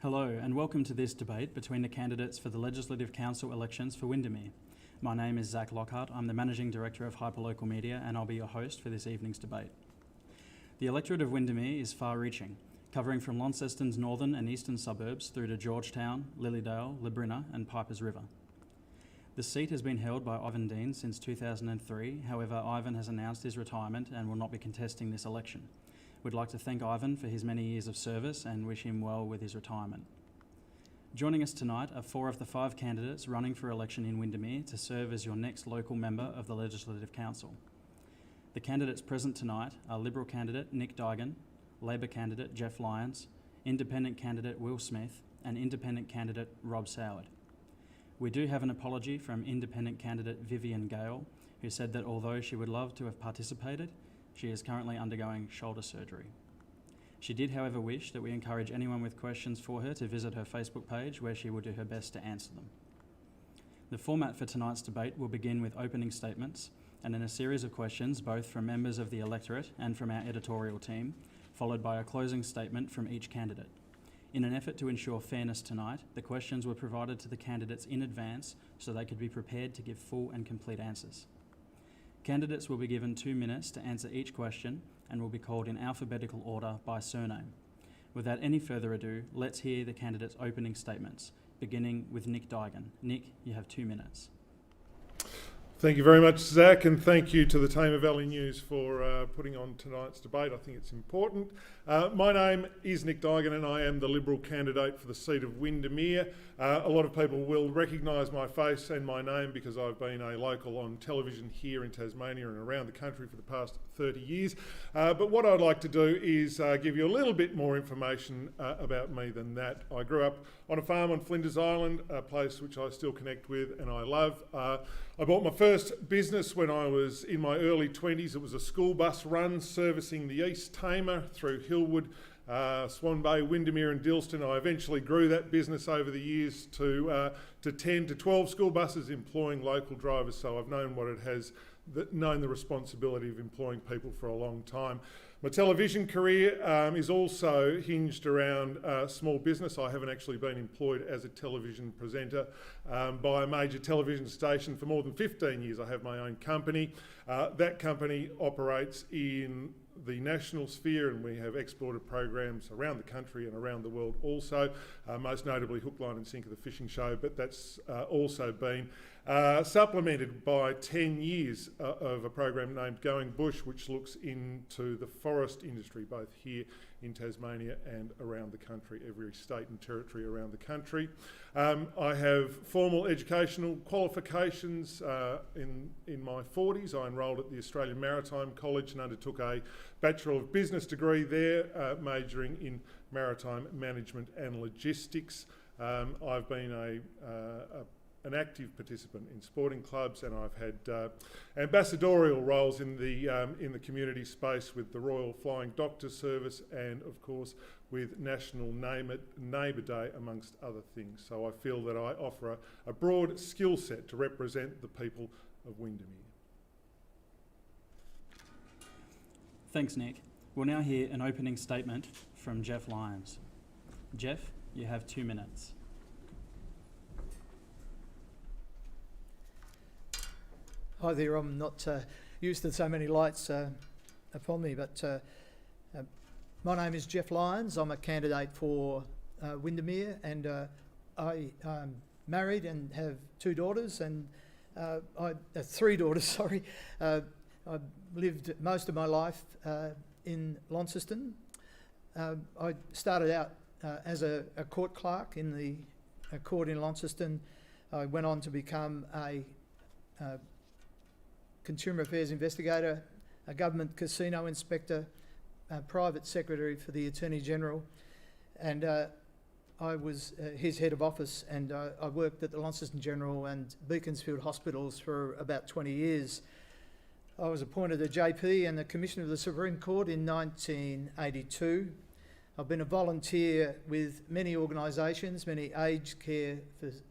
Hello and welcome to this debate between the candidates for the Legislative Council elections for Windermere. My name is Zach Lockhart. I'm the Managing Director of Hyperlocal Media and I'll be your host for this evening's debate. The electorate of Windermere is far-reaching, covering from Launceston's northern and eastern suburbs through to Georgetown, Lilydale, Labrina and Pipers River. The seat has been held by Ivan Dean since 2003, however Ivan has announced his retirement and will not be contesting this election. We'd like to thank Ivan for his many years of service and wish him well with his retirement. Joining us tonight are 4 of the 5 candidates running for election in Windermere to serve as your next local member of the Legislative Council. The candidates present tonight are Liberal candidate Nick Diagon, Labor candidate Jeff Lyons, Independent candidate Will Smith and Independent candidate Rob Soward. We do have an apology from Independent candidate Vivian Gale, who said that although she would love to have participated, she is currently undergoing shoulder surgery. She did, however, wish that we encourage anyone with questions for her to visit her Facebook page, where she will do her best to answer them. The format for tonight's debate will begin with opening statements and then a series of questions both from members of the electorate and from our editorial team, followed by a closing statement from each candidate. In an effort to ensure fairness tonight, the questions were provided to the candidates in advance so they could be prepared to give full and complete answers. Candidates will be given 2 minutes to answer each question and will be called in alphabetical order by surname. Without any further ado, let's hear the candidates' opening statements, beginning with Nick Diagon. Nick, you have 2 minutes. Thank you very much, Zach, and thank you to the team of LE News for putting on tonight's debate. I think it's important. My name is Nick Diagon and I am the Liberal candidate for the seat of Windermere. A lot of people will recognise my face and my name because I've been a local on television here in Tasmania and around the country for the past 30 years. But what I'd like to do is give you a little bit more information about me than that. I grew up on a farm on Flinders Island, a place which I still connect with and I love. I bought my first business when I was in my early 20s. It was a school bus run servicing the East Tamar through Hillwood, Swan Bay, Windermere and Dilston. I eventually grew that business over the years to 10 to 12 school buses employing local drivers, so I've known what it has, known the responsibility of employing people for a long time. My television career is also hinged around small business. I haven't actually been employed as a television presenter by a major television station for more than 15 years. I have my own company. That company operates in the national sphere and we have exported programs around the country and around the world also, most notably Hook, Line and Sinker, the fishing show, but that's also been supplemented by 10 years of a program named Going Bush, which looks into the forest industry, both here in Tasmania and around the country, every state and territory around the country. I have formal educational qualifications in my 40s. I enrolled at the Australian Maritime College and undertook a Bachelor of Business degree there, majoring in maritime management and logistics. I've been an active participant in sporting clubs and I've had ambassadorial roles in the community space with the Royal Flying Doctor Service and of course with National Neighbour Day amongst other things. So I feel that I offer a broad skill set to represent the people of Windermere. Thanks, Nick. We'll now hear an opening statement from Jeff Lyons. Jeff, you have 2 minutes. Hi there, I'm not used to so many lights upon me, but my name is Jeff Lyons. I'm a candidate for Windermere and I am married and have 2 daughters and 3 daughters, sorry. I've lived most of my life in Launceston. I started out as a court clerk in the court in Launceston. I went on to become a Consumer Affairs investigator, a government casino inspector, a private secretary for the Attorney General, and I was his head of office, and I worked at the Launceston General and Beaconsfield hospitals for about 20 years. I was appointed a JP and the Commissioner of the Supreme Court in 1982. I've been a volunteer with many organisations, many aged care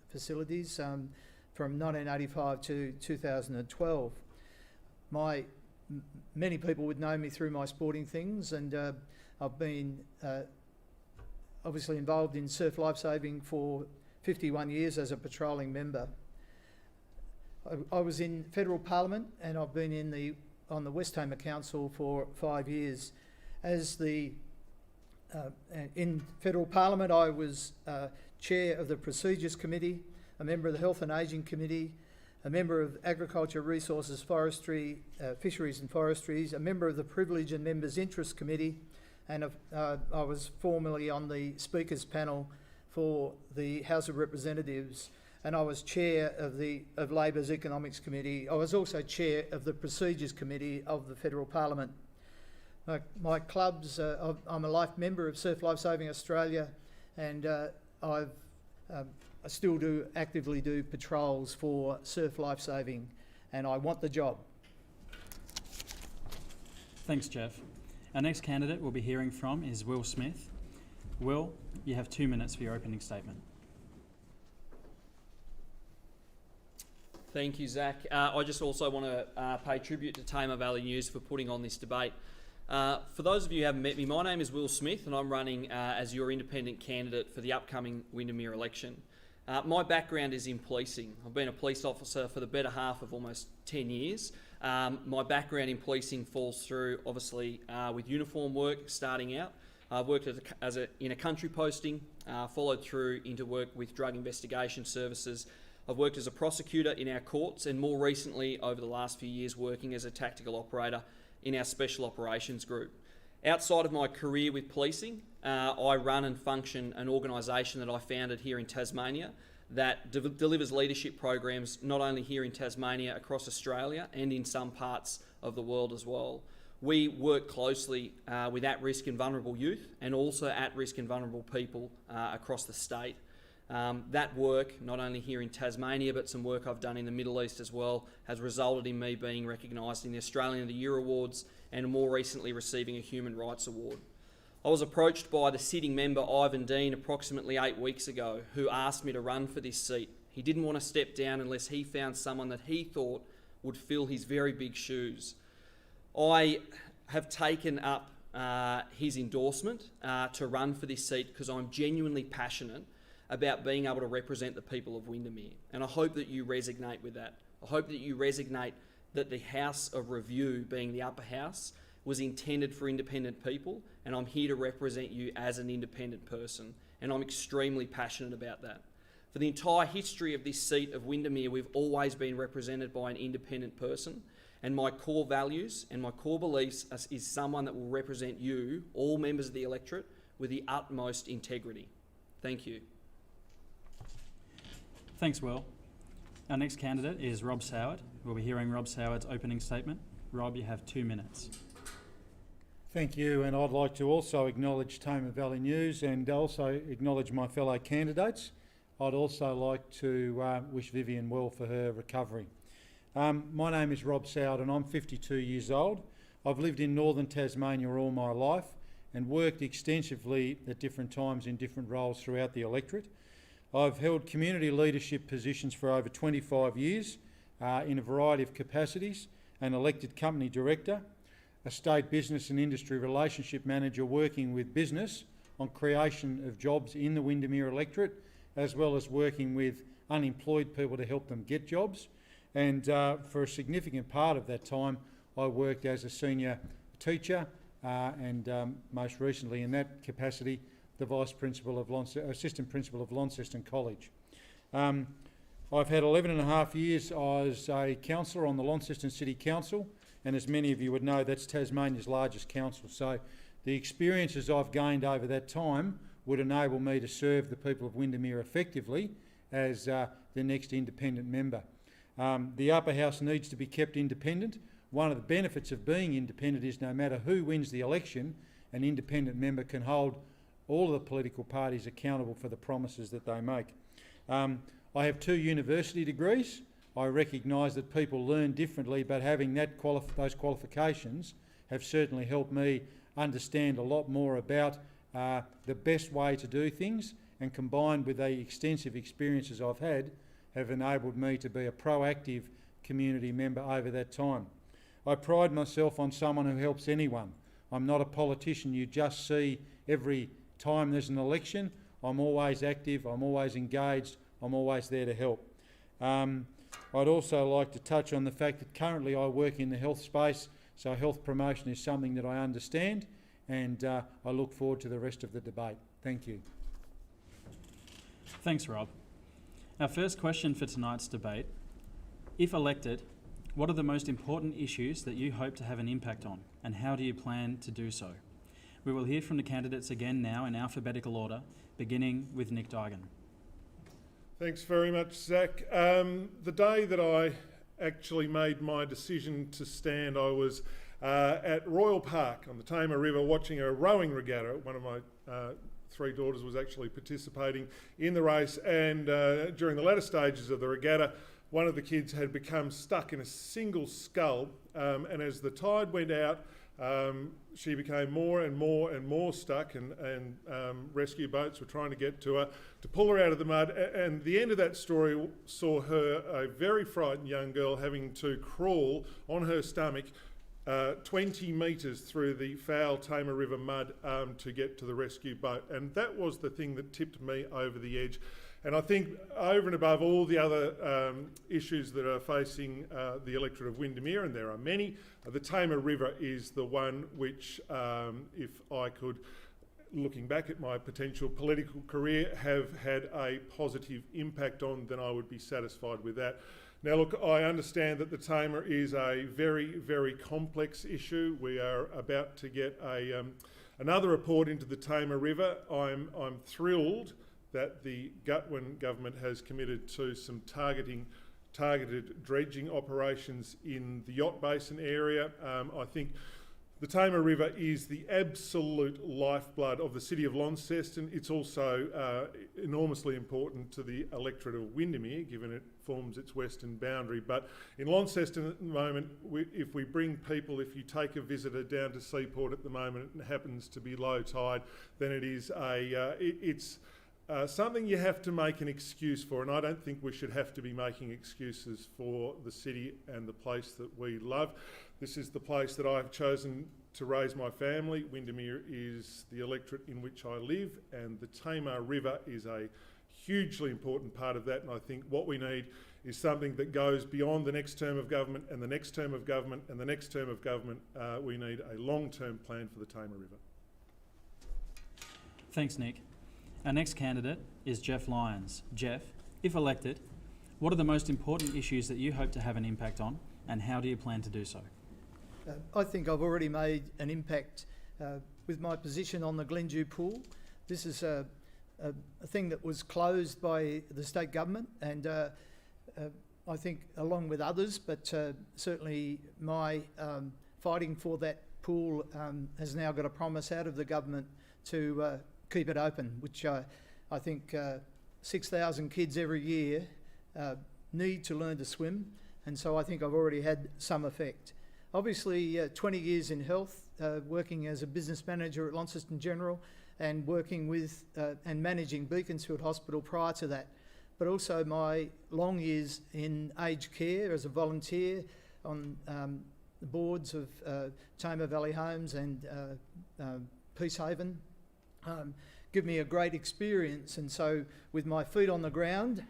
facilities, from 1985 to 2012. Many people would know me through my sporting things, and I've been obviously involved in surf lifesaving for 51 years as a patrolling member. I was in federal parliament, and I've been on the West Homer Council for 5 years. In federal parliament, I was chair of the Procedures Committee, a member of the Health and Ageing Committee, a member of Agriculture, Resources, Forestry, Fisheries and Forestries, a member of the Privilege and Members' Interest Committee, and I was formerly on the Speakers panel for the House of Representatives, and I was chair of Labor's Economics Committee. I was also chair of the Procedures Committee of the Federal Parliament. My clubs, I'm a life member of Surf Lifesaving Australia, and I still actively do patrols for surf lifesaving, and I want the job. Thanks, Jeff. Our next candidate we'll be hearing from is Will Smith. Will, you have 2 minutes for your opening statement. Thank you, Zach. I just also want to pay tribute to Tamar Valley News for putting on this debate. For those of you who haven't met me, my name is Will Smith, and I'm running as your independent candidate for the upcoming Windermere election. My background is in policing. I've been a police officer for the better half of almost 10 years. My background in policing falls through, obviously, with uniform work starting out. I've worked in a country posting, followed through into work with drug investigation services. I've worked as a prosecutor in our courts, and more recently, over the last few years, working as a tactical operator in our Special Operations Group. Outside of my career with policing, I run and function an organisation that I founded here in Tasmania that delivers leadership programs not only here in Tasmania, across Australia and in some parts of the world as well. We work closely with at-risk and vulnerable youth, and also at-risk and vulnerable people across the state. That work, not only here in Tasmania, but some work I've done in the Middle East as well, has resulted in me being recognised in the Australian of the Year Awards, and more recently receiving a Human Rights Award. I was approached by the sitting member Ivan Dean approximately 8 weeks ago, who asked me to run for this seat. He didn't want to step down unless he found someone that he thought would fill his very big shoes. I have taken up his endorsement to run for this seat because I'm genuinely passionate about being able to represent the people of Windermere. And I hope that you resonate with that. I hope that you resonate that the House of Review, being the upper house, was intended for independent people, and I'm here to represent you as an independent person, and I'm extremely passionate about that. For the entire history of this seat of Windermere, we've always been represented by an independent person, and my core values and my core beliefs is someone that will represent you, all members of the electorate, with the utmost integrity. Thank you. Thanks, Will. Our next candidate is Rob Sauerd. We'll be hearing Rob Sauerd's opening statement. Rob, you have 2 minutes. Thank you, and I'd like to also acknowledge Tamar Valley News and also acknowledge my fellow candidates. I'd also like to wish Vivian well for her recovery. My name is Rob Sauerd and I'm 52 years old. I've lived in northern Tasmania all my life and worked extensively at different times in different roles throughout the electorate. I've held community leadership positions for over 25 years in a variety of capacities: an elected company director, a state business and industry relationship manager working with business on creation of jobs in the Windermere electorate, as well as working with unemployed people to help them get jobs. And for a significant part of that time, I worked as a senior teacher and most recently in that capacity, the assistant principal of Launceston College. I've had 11 and a half years as a councillor on the Launceston City Council, and as many of you would know, that's Tasmania's largest council. So the experiences I've gained over that time would enable me to serve the people of Windermere effectively as the next independent member. The upper house needs to be kept independent. One of the benefits of being independent is no matter who wins the election, an independent member can hold all of the political parties accountable for the promises that they make. I have 2 university degrees. I recognise that people learn differently, but having those qualifications have certainly helped me understand a lot more about the best way to do things, and combined with the extensive experiences I've had, have enabled me to be a proactive community member over that time. I pride myself on someone who helps anyone. I'm not a politician you just see every time there's an election, I'm always active, I'm always engaged, I'm always there to help. I'd also like to touch on the fact that currently I work in the health space, so health promotion is something that I understand, and I look forward to the rest of the debate. Thank you. Thanks, Rob. Our first question for tonight's debate: if elected, what are the most important issues that you hope to have an impact on, and how do you plan to do so? We will hear from the candidates again now in alphabetical order, beginning with Nick Diagon. Thanks very much, Zach. The day that I actually made my decision to stand, I was at Royal Park on the Tamar River watching a rowing regatta. One of my three daughters was actually participating in the race, and during the latter stages of the regatta, one of the kids had become stuck in a single scull, and as the tide went out, she became more and more stuck, and rescue boats were trying to get to her to pull her out of the mud. And the end of that story saw her, a very frightened young girl, having to crawl on her stomach 20 metres through the foul Tamar River mud to get to the rescue boat. And that was the thing that tipped me over the edge. And I think over and above all the other issues that are facing the electorate of Windermere, and there are many, the Tamar River is the one which, if I could, looking back at my potential political career, have had a positive impact on, then I would be satisfied with that. Now look, I understand that the Tamar is a very, very complex issue. We are about to get another report into the Tamar River. I'm thrilled that the Gutwin government has committed to some targeted dredging operations in the Yacht Basin area. I think the Tamar River is the absolute lifeblood of the city of Launceston. It's also enormously important to the electorate of Windermere, given it forms its western boundary. But in Launceston at the moment, if we bring people, if you take a visitor down to Seaport at the moment and it happens to be low tide, then it is it's something you have to make an excuse for, and I don't think we should have to be making excuses for the city and the place that we love. This is the place that I've chosen to raise my family. Windermere is the electorate in which I live, and the Tamar River is a hugely important part of that, and I think what we need is something that goes beyond the next term of government and the next term of government and the next term of government. We need a long-term plan for the Tamar River. Thanks, Nick. Our next candidate is Jeff Lyons. Jeff, if elected, what are the most important issues that you hope to have an impact on, and how do you plan to do so? I think I've already made an impact with my position on the Glendew pool. This is a thing that was closed by the state government, and I think along with others, but certainly my fighting for that pool has now got a promise out of the government to keep it open, which I think 6,000 kids every year need to learn to swim, and so I think I've already had some effect. Obviously, 20 years in health, working as a business manager at Launceston General and working with and managing Beaconsfield Hospital prior to that, but also my long years in aged care as a volunteer on the boards of Tamar Valley Homes and Peacehaven. Give me a great experience, and so with my feet on the ground,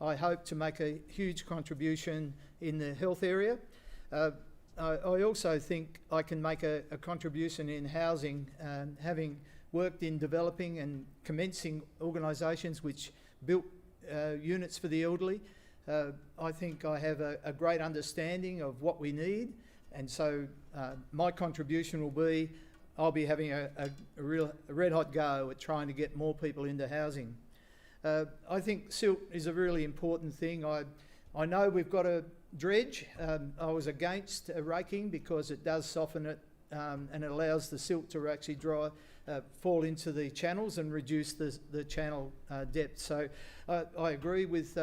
I hope to make a huge contribution in the health area. I also think I can make a contribution in housing, having worked in developing and commencing organisations which built units for the elderly. I think I have a great understanding of what we need, and so my contribution will be I'll be having a real red hot go at trying to get more people into housing. I think silt is a really important thing. I know we've got to dredge. I was against raking because it does soften it and it allows the silt to actually fall into the channels and reduce the channel depth. So I agree with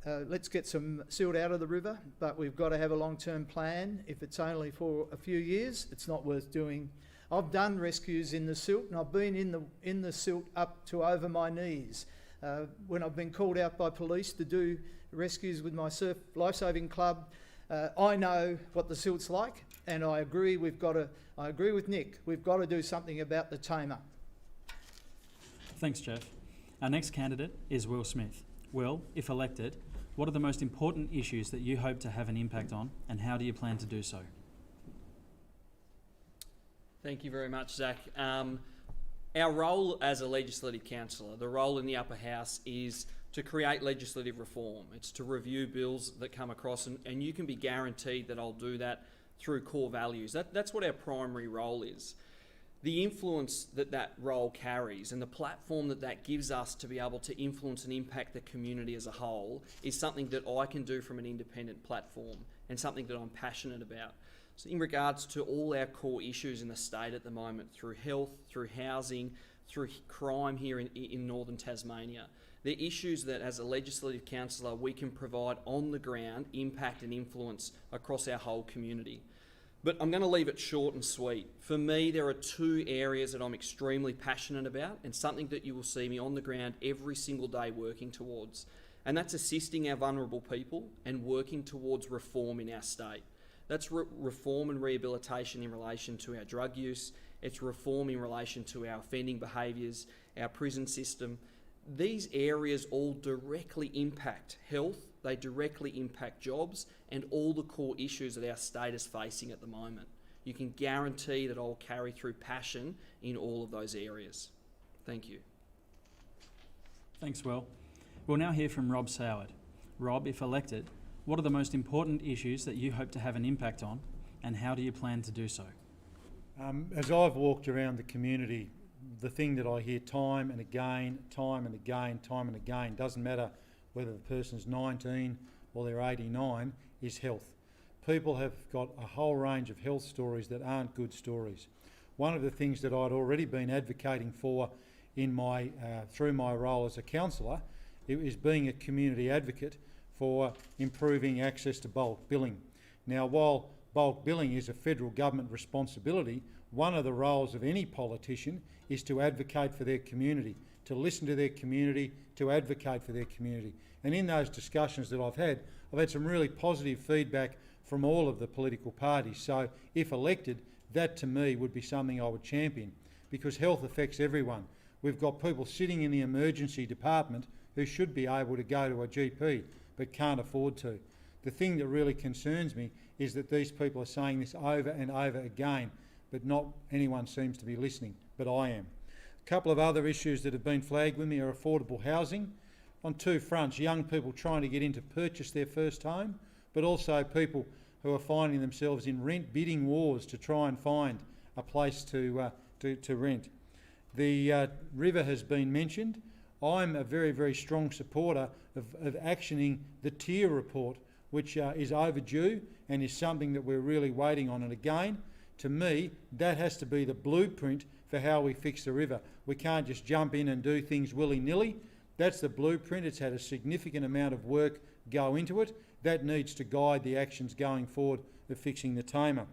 let's get some silt out of the river, but we've got to have a long-term plan. If it's only for a few years, it's not worth doing. I've done rescues in the silt, and I've been in the silt up to over my knees. When I've been called out by police to do rescues with my surf lifesaving club, I know what the silt's like, and I agree with Nick. We've got to do something about the Tamar. Thanks, Jeff. Our next candidate is Will Smith. Will, if elected, what are the most important issues that you hope to have an impact on, and how do you plan to do so? Thank you very much, Zach. Our role as a legislative councillor, the role in the upper house, is to create legislative reform. It's to review bills that come across, and you can be guaranteed that I'll do that through core values. That's what our primary role is. The influence that role carries and the platform that gives us to be able to influence and impact the community as a whole is something that I can do from an independent platform and something that I'm passionate about. So in regards to all our core issues in the state at the moment, through health, through housing, through crime here in northern Tasmania, they're issues that as a legislative councillor we can provide on the ground impact and influence across our whole community. But I'm going to leave it short and sweet. For me, there are two areas that I'm extremely passionate about and something that you will see me on the ground every single day working towards. And that's assisting our vulnerable people and working towards reform in our state. That's reform and rehabilitation in relation to our drug use. It's reform in relation to our offending behaviours, our prison system. These areas all directly impact health, they directly impact jobs and all the core issues that our state is facing at the moment. You can guarantee that I'll carry through passion in all of those areas. Thank you. Thanks, Will. We'll now hear from Rob Soward. Rob, if elected, what are the most important issues that you hope to have an impact on, and how do you plan to do so? As I've walked around the community, the thing that I hear time and again, doesn't matter whether the person's 19 or they're 89, is health. People have got a whole range of health stories that aren't good stories. One of the things that I'd already been advocating for in my through my role as a councillor is being a community advocate for improving access to bulk billing. Now, while bulk billing is a federal government responsibility, one of the roles of any politician is to advocate for their community, to listen to their community, to advocate for their community. And in those discussions that I've had some really positive feedback from all of the political parties. So if elected, that to me would be something I would champion, because health affects everyone. We've got people sitting in the emergency department who should be able to go to a GP but can't afford to. The thing that really concerns me is that these people are saying this over and over again, but not anyone seems to be listening, but I am. A couple of other issues that have been flagged with me are affordable housing. On two fronts, young people trying to get in to purchase their first home, but also people who are finding themselves in rent bidding wars to try and find a place to rent. The river has been mentioned. I'm a very, very strong supporter of actioning the tier report, which is overdue and is something that we're really waiting on. And again, to me, that has to be the blueprint for how we fix the river. We can't just jump in and do things willy-nilly. That's the blueprint. It's had a significant amount of work go into it. That needs to guide the actions going forward of fixing the Tamar.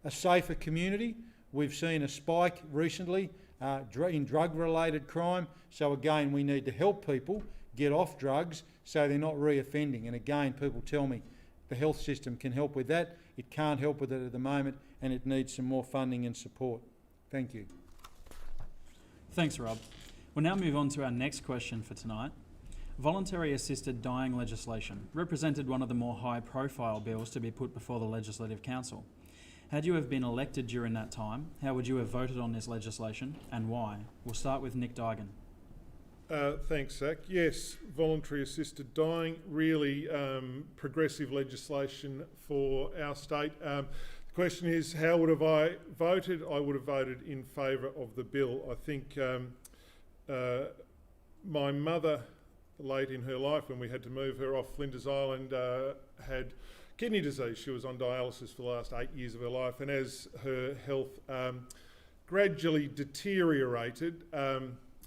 A safer community. We've seen a spike recently in drug-related crime. So again, we need to help people get off drugs so they're not re-offending. And again, people tell me the health system can help with that. It can't help with it at the moment, and it needs some more funding and support. Thank you. Thanks, Rob. We'll now move on to our next question for tonight. Voluntary assisted dying legislation represented one of the more high-profile bills to be put before the Legislative Council. Had you have been elected during that time, how would you have voted on this legislation and why? We'll start with Nick Diagon. Thanks, Zach. Yes, voluntary assisted dying, really progressive legislation for our state. The question is, how would have I voted? I would have voted in favour of the bill. I think my mother, late in her life, when we had to move her off Flinders Island, had kidney disease. She was on dialysis for the last 8 years of her life, and as her health gradually deteriorated,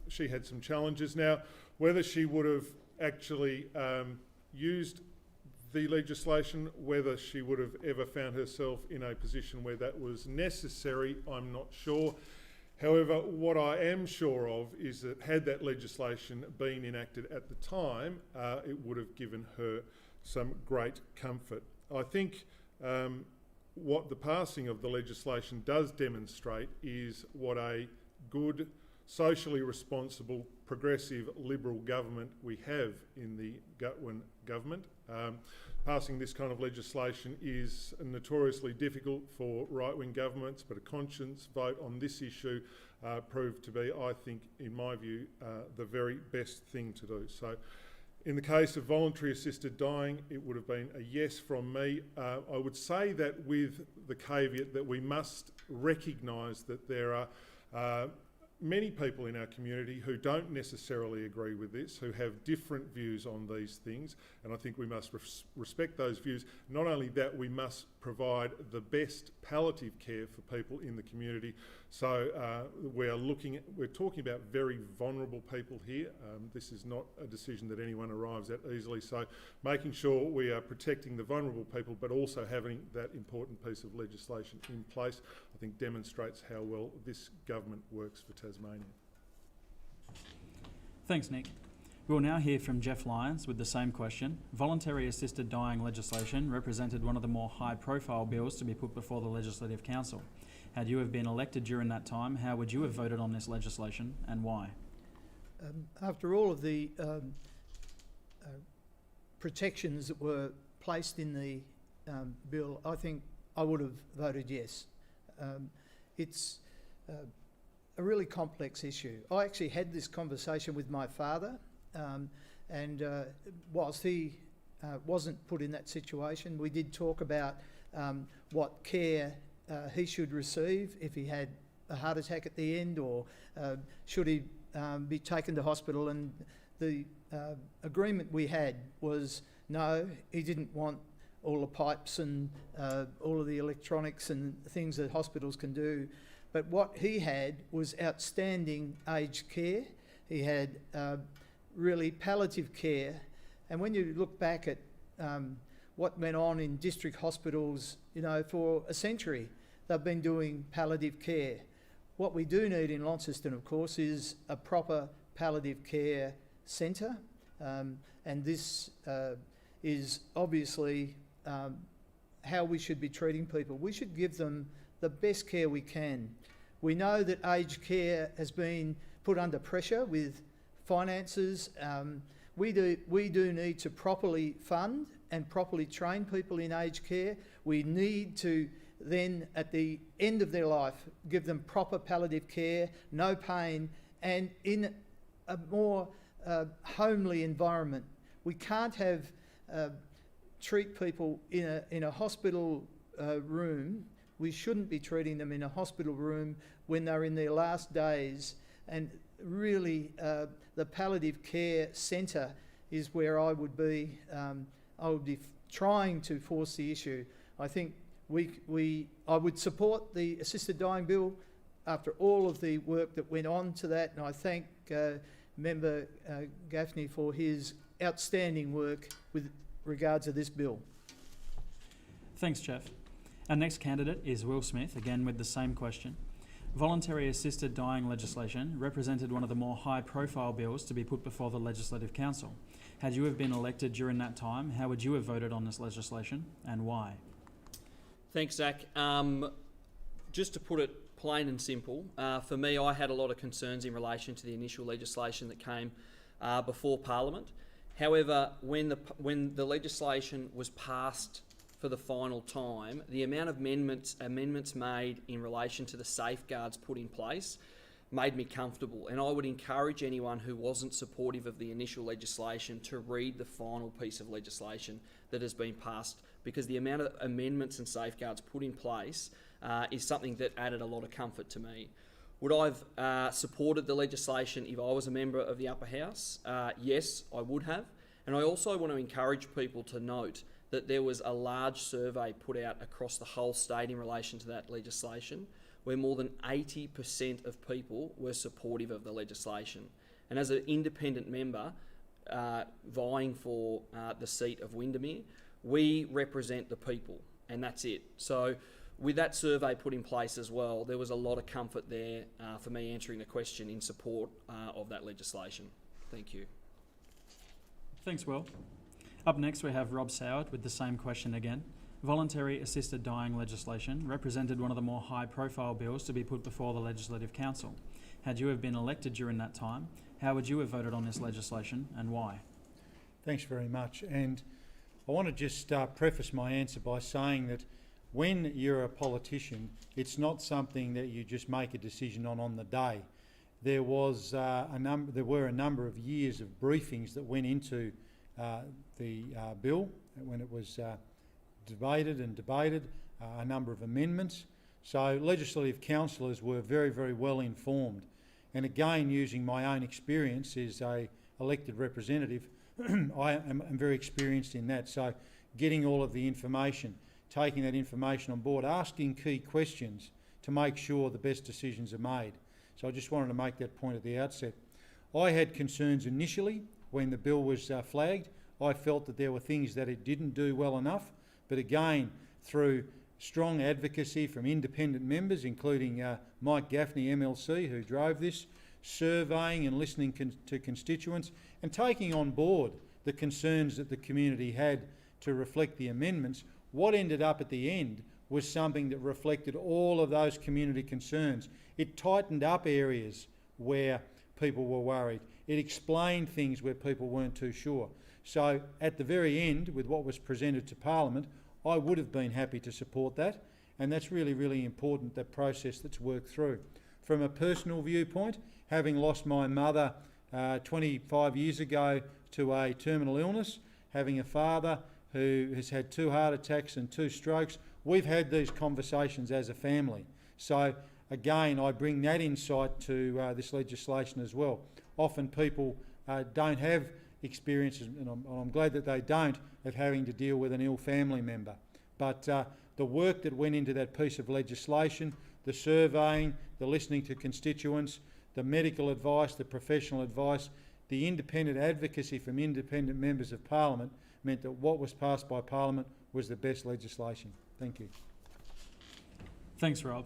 she had some challenges. Now, whether she would have actually used the legislation, whether she would have ever found herself in a position where that was necessary, I'm not sure. However, what I am sure of is that had that legislation been enacted at the time, it would have given her some great comfort. I think what the passing of the legislation does demonstrate is what a good, socially responsible progressive Liberal government we have in the Gutwin government. Passing this kind of legislation is notoriously difficult for right-wing governments, but a conscience vote on this issue proved to be, I think, in my view, the very best thing to do. So in the case of voluntary assisted dying, it would have been a yes from me. I would say that with the caveat that we must recognise that there are many people in our community who don't necessarily agree with this, who have different views on these things, and I think we must respect those views. Not only that, we must provide the best palliative care for people in the community. So we're talking about very vulnerable people here. This is not a decision that anyone arrives at easily. So making sure we are protecting the vulnerable people, but also having that important piece of legislation in place, I think demonstrates how well this government works for Tasmania. Thanks, Nick. We'll now hear from Jeff Lyons with the same question. Voluntary assisted dying legislation represented one of the more high-profile bills to be put before the Legislative Council. Had you have been elected during that time, how would you have voted on this legislation and why? After all of the protections that were placed in the bill, I think I would have voted yes. It's a really complex issue. I actually had this conversation with my father, and whilst he wasn't put in that situation, we did talk about what care he should receive if he had a heart attack at the end, or should he be taken to hospital. And the agreement we had was no, he didn't want all the pipes and all of the electronics and things that hospitals can do. But what he had was outstanding aged care. He had really palliative care. And when you look back at what went on in district hospitals, you know, for a century, they've been doing palliative care. What we do need in Launceston, of course, is a proper palliative care centre. And this is obviously how we should be treating people. We should give them the best care we can. We know that aged care has been put under pressure with finances. We do need to properly fund and properly train people in aged care. We need to then, at the end of their life, give them proper palliative care, no pain, and in a more homely environment. We can't have treat people in a hospital room. We shouldn't be treating them in a hospital room when they're in their last days. And really, the palliative care centre is where I would be. I would be trying to force the issue. I think I would support the assisted dying bill after all of the work that went on to that, and I thank Member Gaffney for his outstanding work with regard to this bill. Thanks, Jeff. Our next candidate is Will Smith, again with the same question. Voluntary assisted dying legislation represented one of the more high-profile bills to be put before the Legislative Council. Had you have been elected during that time, how would you have voted on this legislation and why? Thanks, Zach. Just to put it plain and simple, for me, I had a lot of concerns in relation to the initial legislation that came before Parliament. However, when the legislation was passed for the final time, the amount of amendments made in relation to the safeguards put in place made me comfortable, and I would encourage anyone who wasn't supportive of the initial legislation to read the final piece of legislation that has been passed, because the amount of amendments and safeguards put in place is something that added a lot of comfort to me. Would I have supported the legislation if I was a member of the upper house? Yes, I would have. And I also want to encourage people to note that there was a large survey put out across the whole state in relation to that legislation, where more than 80% of people were supportive of the legislation. And as an independent member vying for the seat of Windermere, we represent the people, and that's it. So with that survey put in place as well, there was a lot of comfort there for me answering the question in support of that legislation. Thank you. Thanks, Will. Up next, we have Rob Soward with the same question again. Voluntary assisted dying legislation represented one of the more high-profile bills to be put before the Legislative Council. Had you have been elected during that time, how would you have voted on this legislation and why? Thanks very much. And I want to just preface my answer by saying that when you're a politician, it's not something that you just make a decision on the day. There were a number of years of briefings that went into the bill when it was debated, a number of amendments. So legislative councillors were very, very well informed. And again, using my own experience as a elected representative, I am very experienced in that. So getting all of the information, taking that information on board, asking key questions to make sure the best decisions are made. So I just wanted to make that point at the outset. I had concerns initially when the bill was flagged. I felt that there were things that it didn't do well enough, but again, through strong advocacy from independent members, including Mike Gaffney, MLC, who drove this, surveying and listening to constituents, and taking on board the concerns that the community had to reflect the amendments, what ended up at the end was something that reflected all of those community concerns. It tightened up areas where people were worried. It explained things where people weren't too sure. So at the very end, with what was presented to Parliament, I would have been happy to support that, and that's really, really important, that process that's worked through. From a personal viewpoint, having lost my mother 25 years ago to a terminal illness, having a father who has had 2 heart attacks and 2 strokes, we've had these conversations as a family. So again, I bring that insight to this legislation as well. Often people don't have experiences, and I'm glad that they don't, of having to deal with an ill family member. But the work that went into that piece of legislation, the surveying, the listening to constituents, the medical advice, the professional advice, the independent advocacy from independent members of Parliament meant that what was passed by Parliament was the best legislation. Thank you. Thanks, Rob.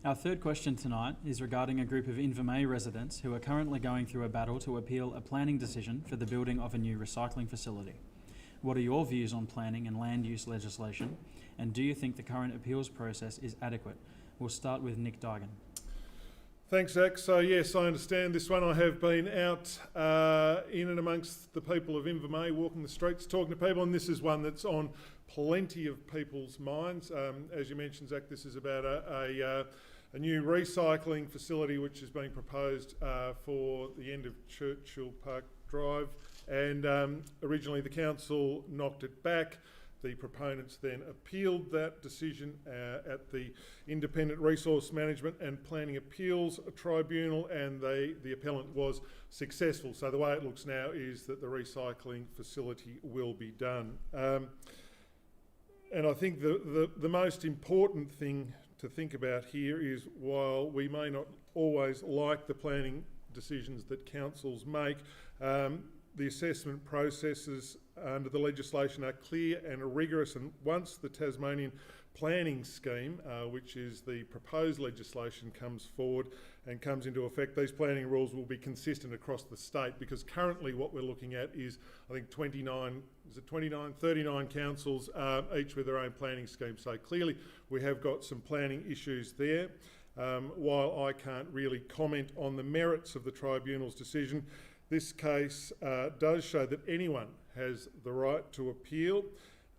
Our third question tonight is regarding a group of Invermay residents who are currently going through a battle to appeal a planning decision for the building of a new recycling facility. What are your views on planning and land use legislation, and do you think the current appeals process is adequate? We'll start with Nick Diagon. Thanks, Zach. So yes, I understand this one. I have been out in and amongst the people of Invermay, walking the streets, talking to people, and this is one that's on plenty of people's minds. As you mentioned, Zach, this is about a new recycling facility which is being proposed for the end of Churchill Park Drive, and originally the council knocked it back. The proponents then appealed that decision at the Independent Resource Management and Planning Appeals Tribunal, and the appellant was successful. So the way it looks now is that the recycling facility will be done. And I think the most important thing to think about here is, while we may not always like the planning decisions that councils make, the assessment processes under the legislation are clear and rigorous, and once the Tasmanian planning scheme, which is the proposed legislation, comes forward and comes into effect, these planning rules will be consistent across the state, because currently what we're looking at is, I think 39 councils, each with their own planning scheme. So clearly we have got some planning issues there. While I can't really comment on the merits of the Tribunal's decision, this case does show that anyone has the right to appeal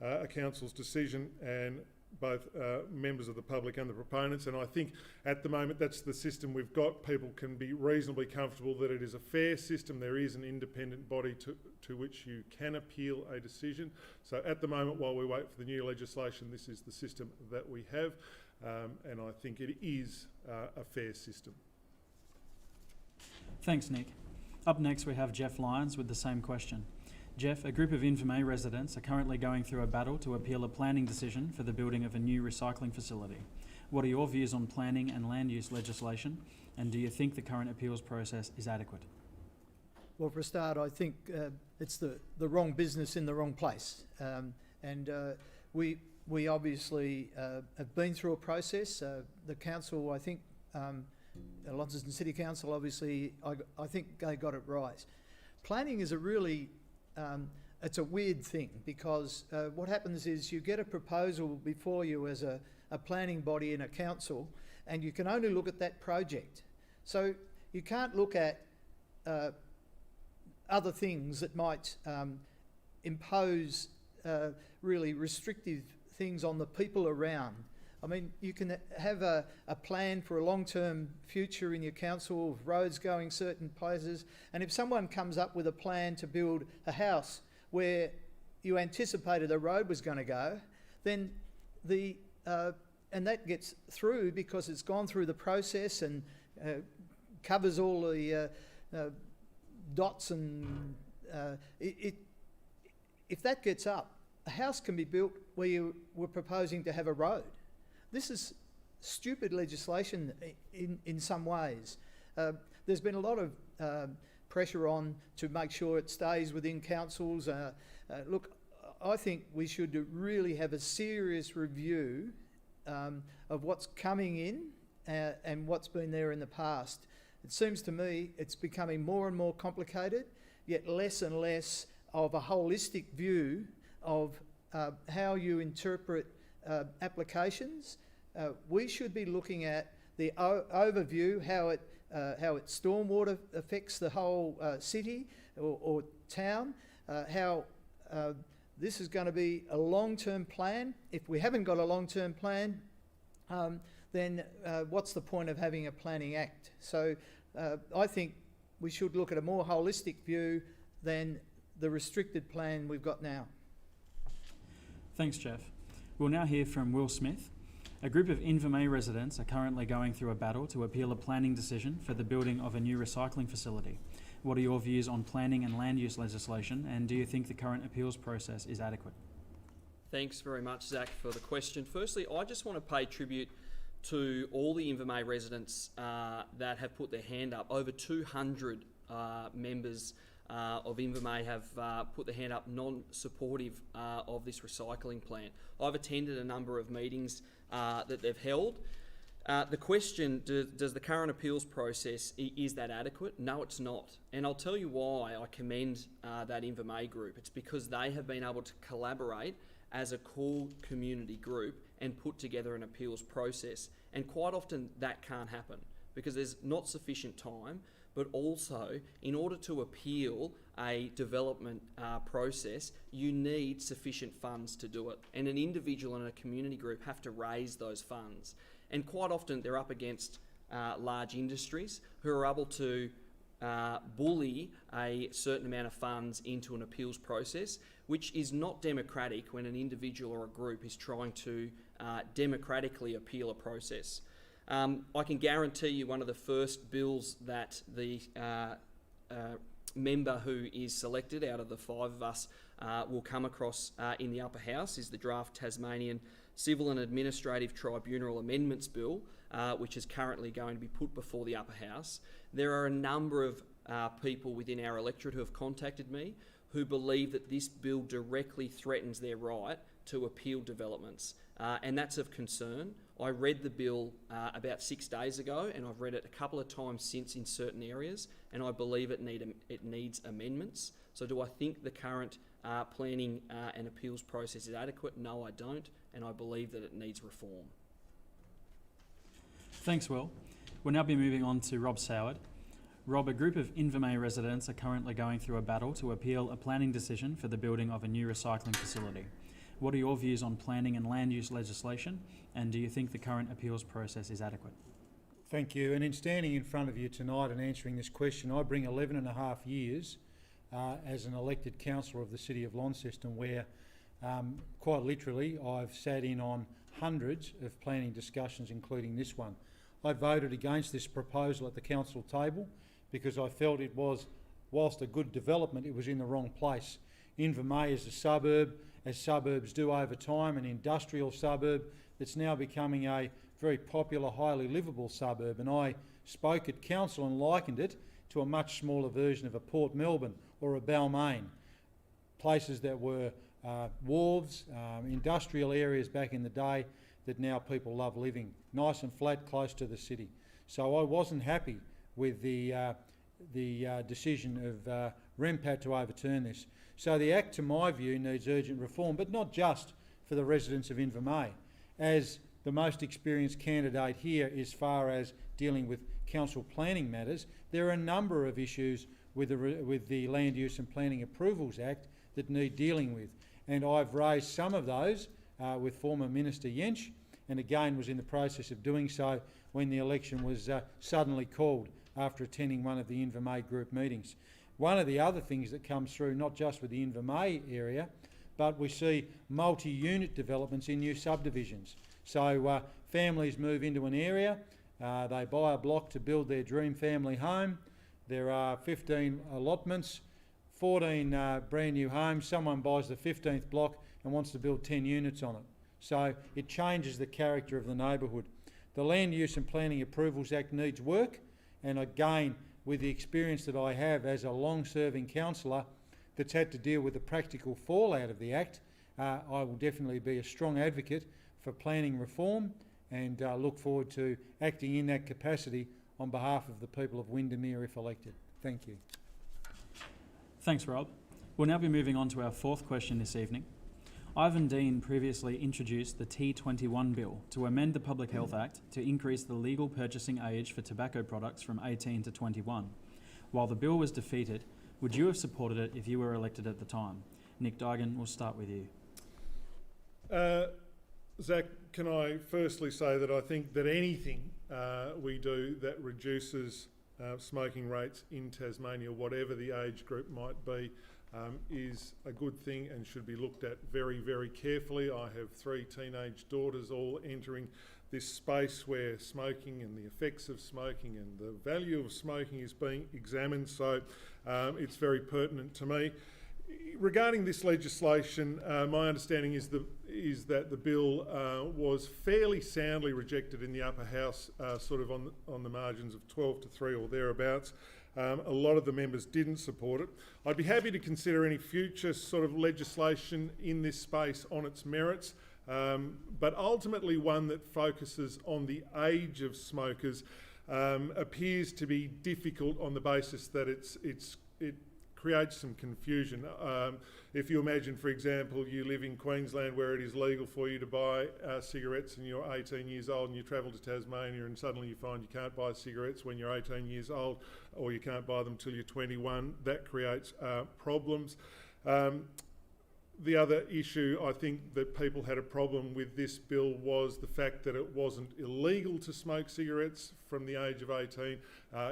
a council's decision, and both members of the public and the proponents. And I think at the moment that's the system we've got. People can be reasonably comfortable that it is a fair system. There is an independent body to which you can appeal a decision. So at the moment, while we wait for the new legislation, this is the system that we have, and I think it is a fair system. Thanks, Nick. Up next, we have Jeff Lyons with the same question. Jeff, a group of Invermay residents are currently going through a battle to appeal a planning decision for the building of a new recycling facility. What are your views on planning and land use legislation, and do you think the current appeals process is adequate? Well, for a start, I think it's the wrong business in the wrong place. We obviously have been through a process. The council, I think, Launceston City Council, obviously, I think they got it right. Planning is a really it's a weird thing, because what happens is you get a proposal before you as a planning body in a council, and you can only look at that project. So you can't look at other things that might impose really restrictive things on the people around. I mean, you can have a plan for a long-term future in your council of roads going certain places, and if someone comes up with a plan to build a house where you anticipated a road was going to go, then and that gets through because it's gone through the process and covers all the dots, and if that gets up, a house can be built where you were proposing to have a road. This is stupid legislation in some ways. There's been a lot of pressure on to make sure it stays within councils. Look, I think we should really have a serious review of what's coming in and what's been there in the past. It seems to me it's becoming more and more complicated, yet less and less of a holistic view of how you interpret applications. We should be looking at the overview, how it stormwater affects the whole city or town, how this is going to be a long-term plan. If we haven't got a long-term plan, then what's the point of having a planning act? So I think we should look at a more holistic view than the restricted plan we've got now. Thanks, Jeff. We'll now hear from Will Smith. A group of Invermere residents are currently going through a battle to appeal a planning decision for the building of a new recycling facility. What are your views on planning and land use legislation, and do you think the current appeals process is adequate? Thanks very much, Zach, for the question. Firstly, I just want to pay tribute to all the Invermere residents that have put their hand up. Over 200 members of Invermere have put their hand up non-supportive of this recycling plant. I've attended a number of meetings that they've held. The question, does the current appeals process, is that adequate? No, it's not. And I'll tell you why I commend that Invermere group. It's because they have been able to collaborate as a core community group and put together an appeals process. And quite often that can't happen because there's not sufficient time, but also in order to appeal a development process, you need sufficient funds to do it. And an individual and a community group have to raise those funds. And quite often they're up against large industries who are able to bully a certain amount of funds into an appeals process, which is not democratic when an individual or a group is trying to democratically appeal a process. I can guarantee you one of the first bills that the member who is selected out of the five of us will come across in the upper house is the draft Tasmanian Civil and Administrative Tribunal Amendments Bill, which is currently going to be put before the upper house. There are a number of people within our electorate who have contacted me who believe that this bill directly threatens their right to appeal developments, and that's of concern. I read the bill about 6 days ago, and I've read it a couple of times since in certain areas, and I believe it needs amendments. So do I think the current planning and appeals process is adequate? No, I don't, and I believe that it needs reform. Thanks, Will. We'll now be moving on to Rob Soward. Rob, a group of Invermere residents are currently going through a battle to appeal a planning decision for the building of a new recycling facility. What are your views on planning and land use legislation, and do you think the current appeals process is adequate? Thank you. And in standing in front of you tonight and answering this question, I bring 11 and a half years as an elected councillor of the City of Launceston, where quite literally I've sat in on hundreds of planning discussions, including this one. I voted against this proposal at the council table because I felt it was, whilst a good development, it was in the wrong place. Invermere is a suburb, as suburbs do over time, an industrial suburb that's now becoming a very popular, highly livable suburb. And I spoke at council and likened it to a much smaller version of a Port Melbourne or a Balmain, places that were wharves, industrial areas back in the day that now people love living, nice and flat, close to the city. So I wasn't happy with the decision of REMPAT to overturn this. So the Act, to my view, needs urgent reform, but not just for the residents of Invermay. As the most experienced candidate here as far as dealing with council planning matters, there are a number of issues with the Land Use and Planning Approvals Act that need dealing with. And I've raised some of those with former Minister Jensch, and again was in the process of doing so when the election was suddenly called after attending one of the Invermay group meetings. One of the other things that comes through, not just with the Invermay area, but we see multi-unit developments in new subdivisions. So families move into an area, they buy a block to build their dream family home. There are 15 allotments, 14 brand new homes. Someone buys the 15th block and wants to build 10 units on it. So it changes the character of the neighbourhood. The Land Use and Planning Approvals Act needs work, and again, with the experience that I have as a long-serving councillor that's had to deal with the practical fallout of the Act, I will definitely be a strong advocate for planning reform and look forward to acting in that capacity on behalf of the people of Windermere if elected. Thank you. Thanks, Rob. We'll now be moving on to our fourth question this evening. Ivan Dean previously introduced the T21 bill to amend the Public Health Act to increase the legal purchasing age for tobacco products from 18 to 21. While the bill was defeated, would you have supported it if you were elected at the time? Nick Diagon, we'll start with you. Zach, can I firstly say that I think that anything we do that reduces smoking rates in Tasmania, whatever the age group might be, is a good thing and should be looked at very, very carefully. I have 3 teenage daughters all entering this space where smoking and the effects of smoking and the value of smoking is being examined, so it's very pertinent to me. Regarding this legislation, my understanding is that the bill was fairly soundly rejected in the upper house, sort of on the margins of 12 to 3 or thereabouts. A lot of the members didn't support it. I'd be happy to consider any future sort of legislation in this space on its merits, but ultimately one that focuses on the age of smokers appears to be difficult on the basis that it creates some confusion. If you imagine, for example, you live in Queensland where it is legal for you to buy cigarettes and you're 18 years old and you travel to Tasmania and suddenly you find you can't buy cigarettes when you're 18 years old, or you can't buy them till you're 21, that creates problems. The other issue I think that people had a problem with this bill was the fact that it wasn't illegal to smoke cigarettes from the age of 18,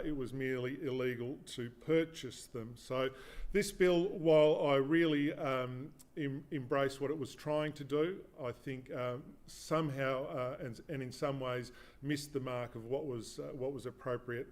it was merely illegal to purchase them. So this bill, while I really embrace what it was trying to do, I think somehow and in some ways missed the mark of what was appropriate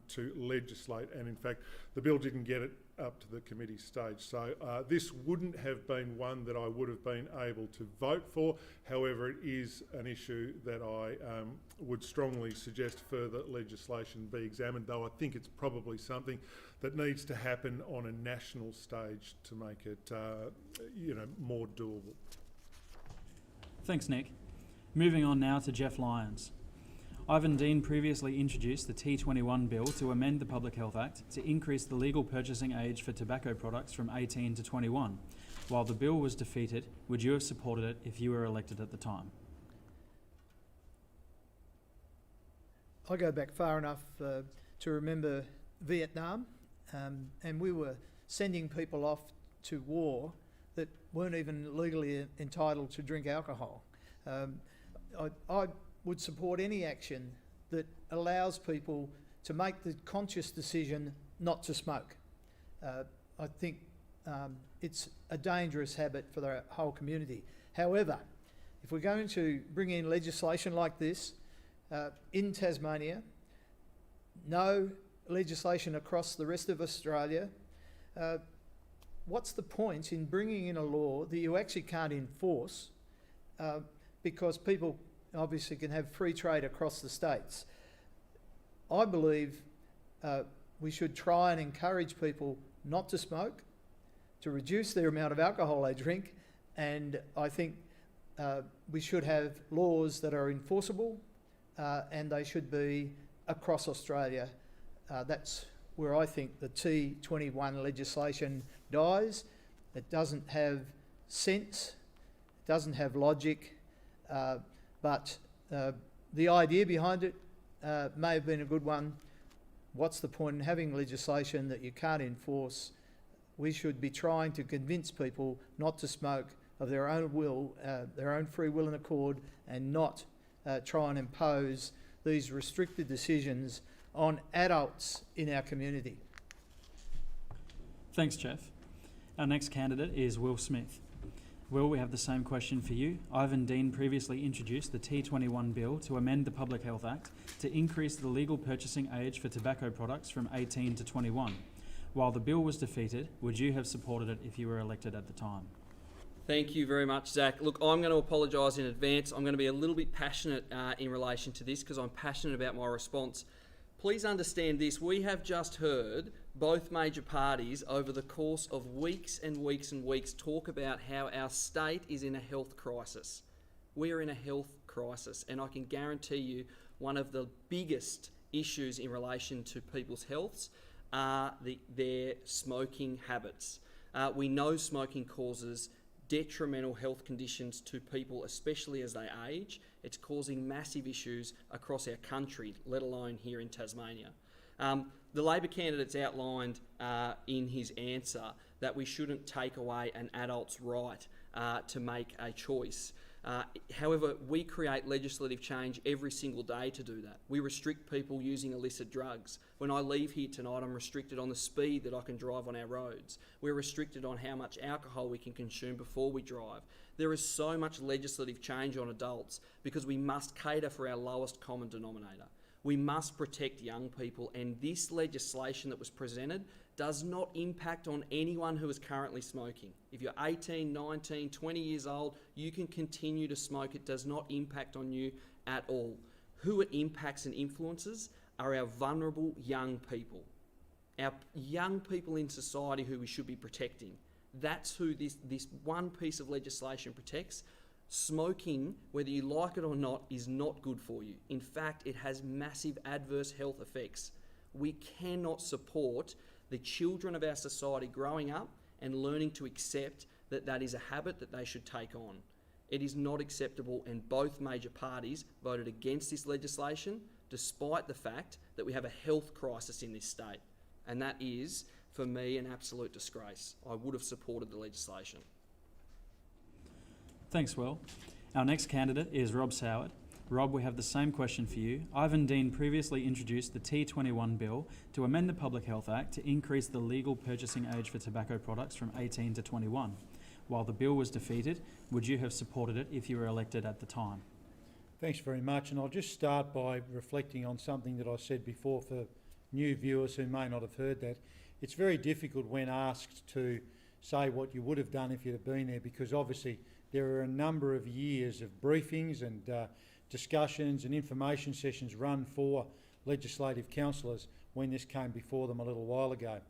to legislate, and in fact the bill didn't get it up to the committee stage. So this wouldn't have been one that I would have been able to vote for. However, it is an issue that I would strongly suggest further legislation be examined, though I think it's probably something that needs to happen on a national stage to make it more doable. Thanks, Nick. Moving on now to Jeff Lyons. Ivan Dean previously introduced the T21 bill to amend the Public Health Act to increase the legal purchasing age for tobacco products from 18 to 21. While the bill was defeated, would you have supported it if you were elected at the time? I go back far enough to remember Vietnam, and we were sending people off to war that weren't even legally entitled to drink alcohol. I would support any action that allows people to make the conscious decision not to smoke. I think it's a dangerous habit for the whole community. However, if we're going to bring in legislation like this in Tasmania, no legislation across the rest of Australia, what's the point in bringing in a law that you actually can't enforce because people obviously can have free trade across the states? I believe we should try and encourage people not to smoke, to reduce the amount of alcohol they drink, and I think we should have laws that are enforceable and they should be across Australia. That's where I think the T21 legislation dies. It doesn't have sense, it doesn't have logic, but the idea behind it may have been a good one. What's the point in having legislation that you can't enforce? We should be trying to convince people not to smoke of their own will, their own free will and accord, and not try and impose these restricted decisions on adults in our community. Thanks, Jeff. Our next candidate is Will Smith. Will, we have the same question for you. Ivan Dean previously introduced the T21 bill to amend the Public Health Act to increase the legal purchasing age for tobacco products from 18 to 21. While the bill was defeated, would you have supported it if you were elected at the time? Thank you very much, Zach. Look, I'm going to apologise in advance. I'm going to be a little bit passionate in relation to this because I'm passionate about my response. Please understand this. We have just heard both major parties over the course of weeks and weeks and weeks talk about how our state is in a health crisis. We are in a health crisis, and I can guarantee you one of the biggest issues in relation to people's healths are their smoking habits. We know smoking causes detrimental health conditions to people, especially as they age. It's causing massive issues across our country, let alone here in Tasmania. The Labor candidate's outlined in his answer that we shouldn't take away an adult's right to make a choice. However, we create legislative change every single day to do that. We restrict people using illicit drugs. When I leave here tonight, I'm restricted on the speed that I can drive on our roads. We're restricted on how much alcohol we can consume before we drive. There is so much legislative change on adults because we must cater for our lowest common denominator. We must protect young people, and this legislation that was presented does not impact on anyone who is currently smoking. If you're 18, 19, 20 years old, you can continue to smoke. It does not impact on you at all. Who it impacts and influences are our vulnerable young people. Our young people in society who we should be protecting. That's who this one piece of legislation protects. Smoking, whether you like it or not, is not good for you. In fact, it has massive adverse health effects. We cannot support the children of our society growing up and learning to accept that that is a habit that they should take on. It is not acceptable, and both major parties voted against this legislation despite the fact that we have a health crisis in this state. And that is, for me, an absolute disgrace. I would have supported the legislation. Thanks, Will. Our next candidate is Rob Soward. Rob, we have the same question for you. Ivan Dean previously introduced the T21 bill to amend the Public Health Act to increase the legal purchasing age for tobacco products from 18 to 21. While the bill was defeated, would you have supported it if you were elected at the time? Thanks very much, and I'll just start by reflecting on something that I said before for new viewers who may not have heard that. It's very difficult when asked to say what you would have done if you'd have been there, because obviously there are a number of years of briefings and discussions and information sessions run for legislative councillors when this came before them a little while ago.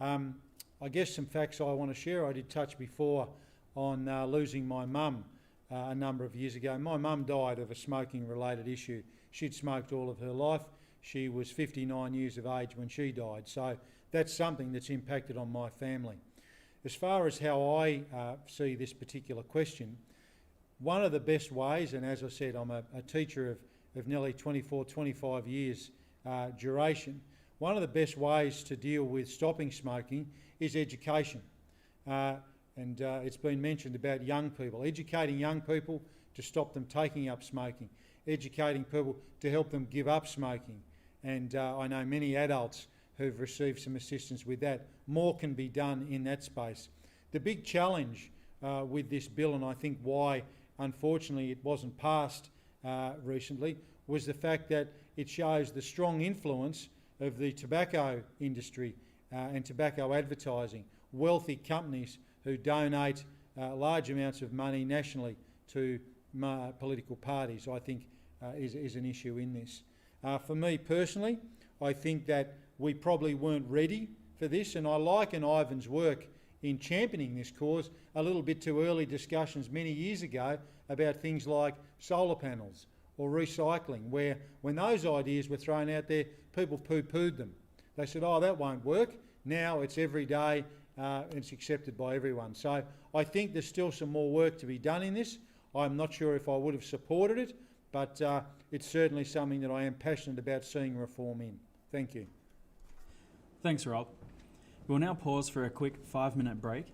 I guess some facts I want to share. I did touch before on losing my mum a number of years ago. My mum died of a smoking related issue. She'd smoked all of her life. She was 59 years of age when she died. So that's something that's impacted on my family. As far as how I see this particular question, one of the best ways, and as I said, I'm a teacher of nearly 24, 25 years duration, one of the best ways to deal with stopping smoking is education. And it's been mentioned about young people, educating young people to stop them taking up smoking, educating people to help them give up smoking. And I know many adults who've received some assistance with that. More can be done in that space. The big challenge with this bill, and I think why unfortunately it wasn't passed recently, was the fact that it shows the strong influence of the tobacco industry and tobacco advertising, wealthy companies who donate large amounts of money nationally to political parties, I think is an issue in this. For me personally, I think that we probably weren't ready for this, and I liken Ivan's work in championing this cause a little bit to early discussions many years ago about things like solar panels or recycling, where when those ideas were thrown out there, people poo-pooed them. They said, oh, that won't work. Now it's every day and it's accepted by everyone. So I think there's still some more work to be done in this. I'm not sure if I would have supported it, but it's certainly something that I am passionate about seeing reform in. Thank you. Thanks, Rob. We'll now pause for a quick 5-minute break.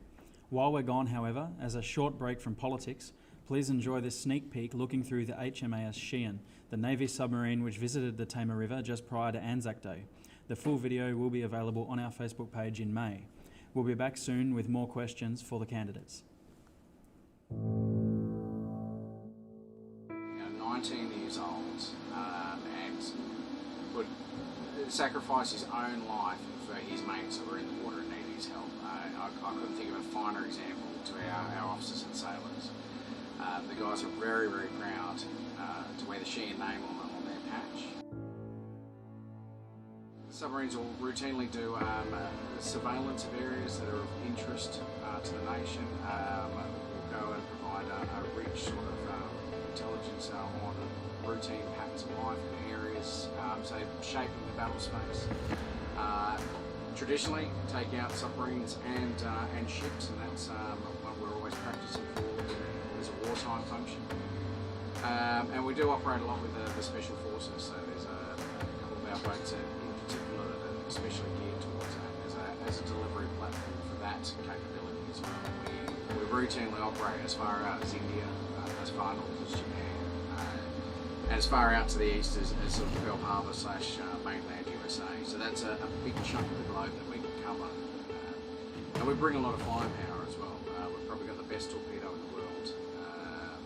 While we're gone, however, as a short break from politics, please enjoy this sneak peek looking through the HMAS Sheehan, the Navy submarine which visited the Tamar River just prior to Anzac Day. The full video will be available on our Facebook page in May. We'll be back soon with more questions for the candidates. 19 years old and would sacrifice his own life for his mates that were in the water and needed his help. I couldn't think of a finer example to our officers and sailors. The guys are very, very proud to wear the Sheehan name on their patch. Submarines will routinely do surveillance of areas that are of interest to the nation. We'll go and provide a rich sort of intelligence on routine patterns of life in areas, so shaping the battle space. Traditionally, take out submarines and ships, and that's what we're always practicing for as a wartime function. And we do operate a lot with the special forces, so there's a couple of our boats in particular that are especially geared towards that as a delivery platform for that capability as well. We routinely operate as far out as India, as far north as Japan, and as far out to the east as sort of Pearl Harbor / mainland USA. So that's a big chunk of the globe that we can cover. And we bring a lot of firepower as well. We've probably got the best torpedo in the world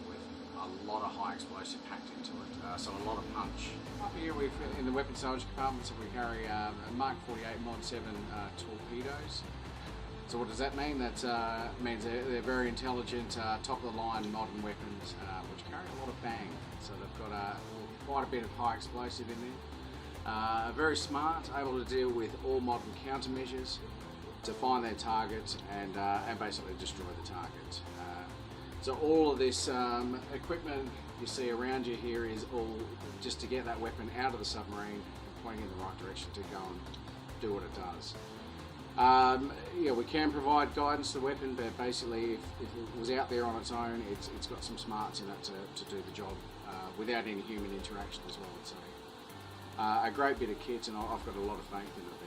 with a lot of high explosive packed into it, so a lot of punch. Up here in the weapons storage compartments we carry Mark 48 Mod 7 torpedoes. So what does that mean? That means they're very intelligent, top-of-the-line modern weapons which carry a lot of bang. So they've got quite a bit of high explosive in there. Very smart, able to deal with all modern countermeasures to find their target and basically destroy the target. So all of this equipment you see around you here is all just to get that weapon out of the submarine and pointing in the right direction to go and do what it does. Yeah, we can provide guidance to the weapon, but basically if it was out there on its own, it's got some smarts in it to do the job without any human interaction as well. So a great bit of kit, and I've got a lot of faith in it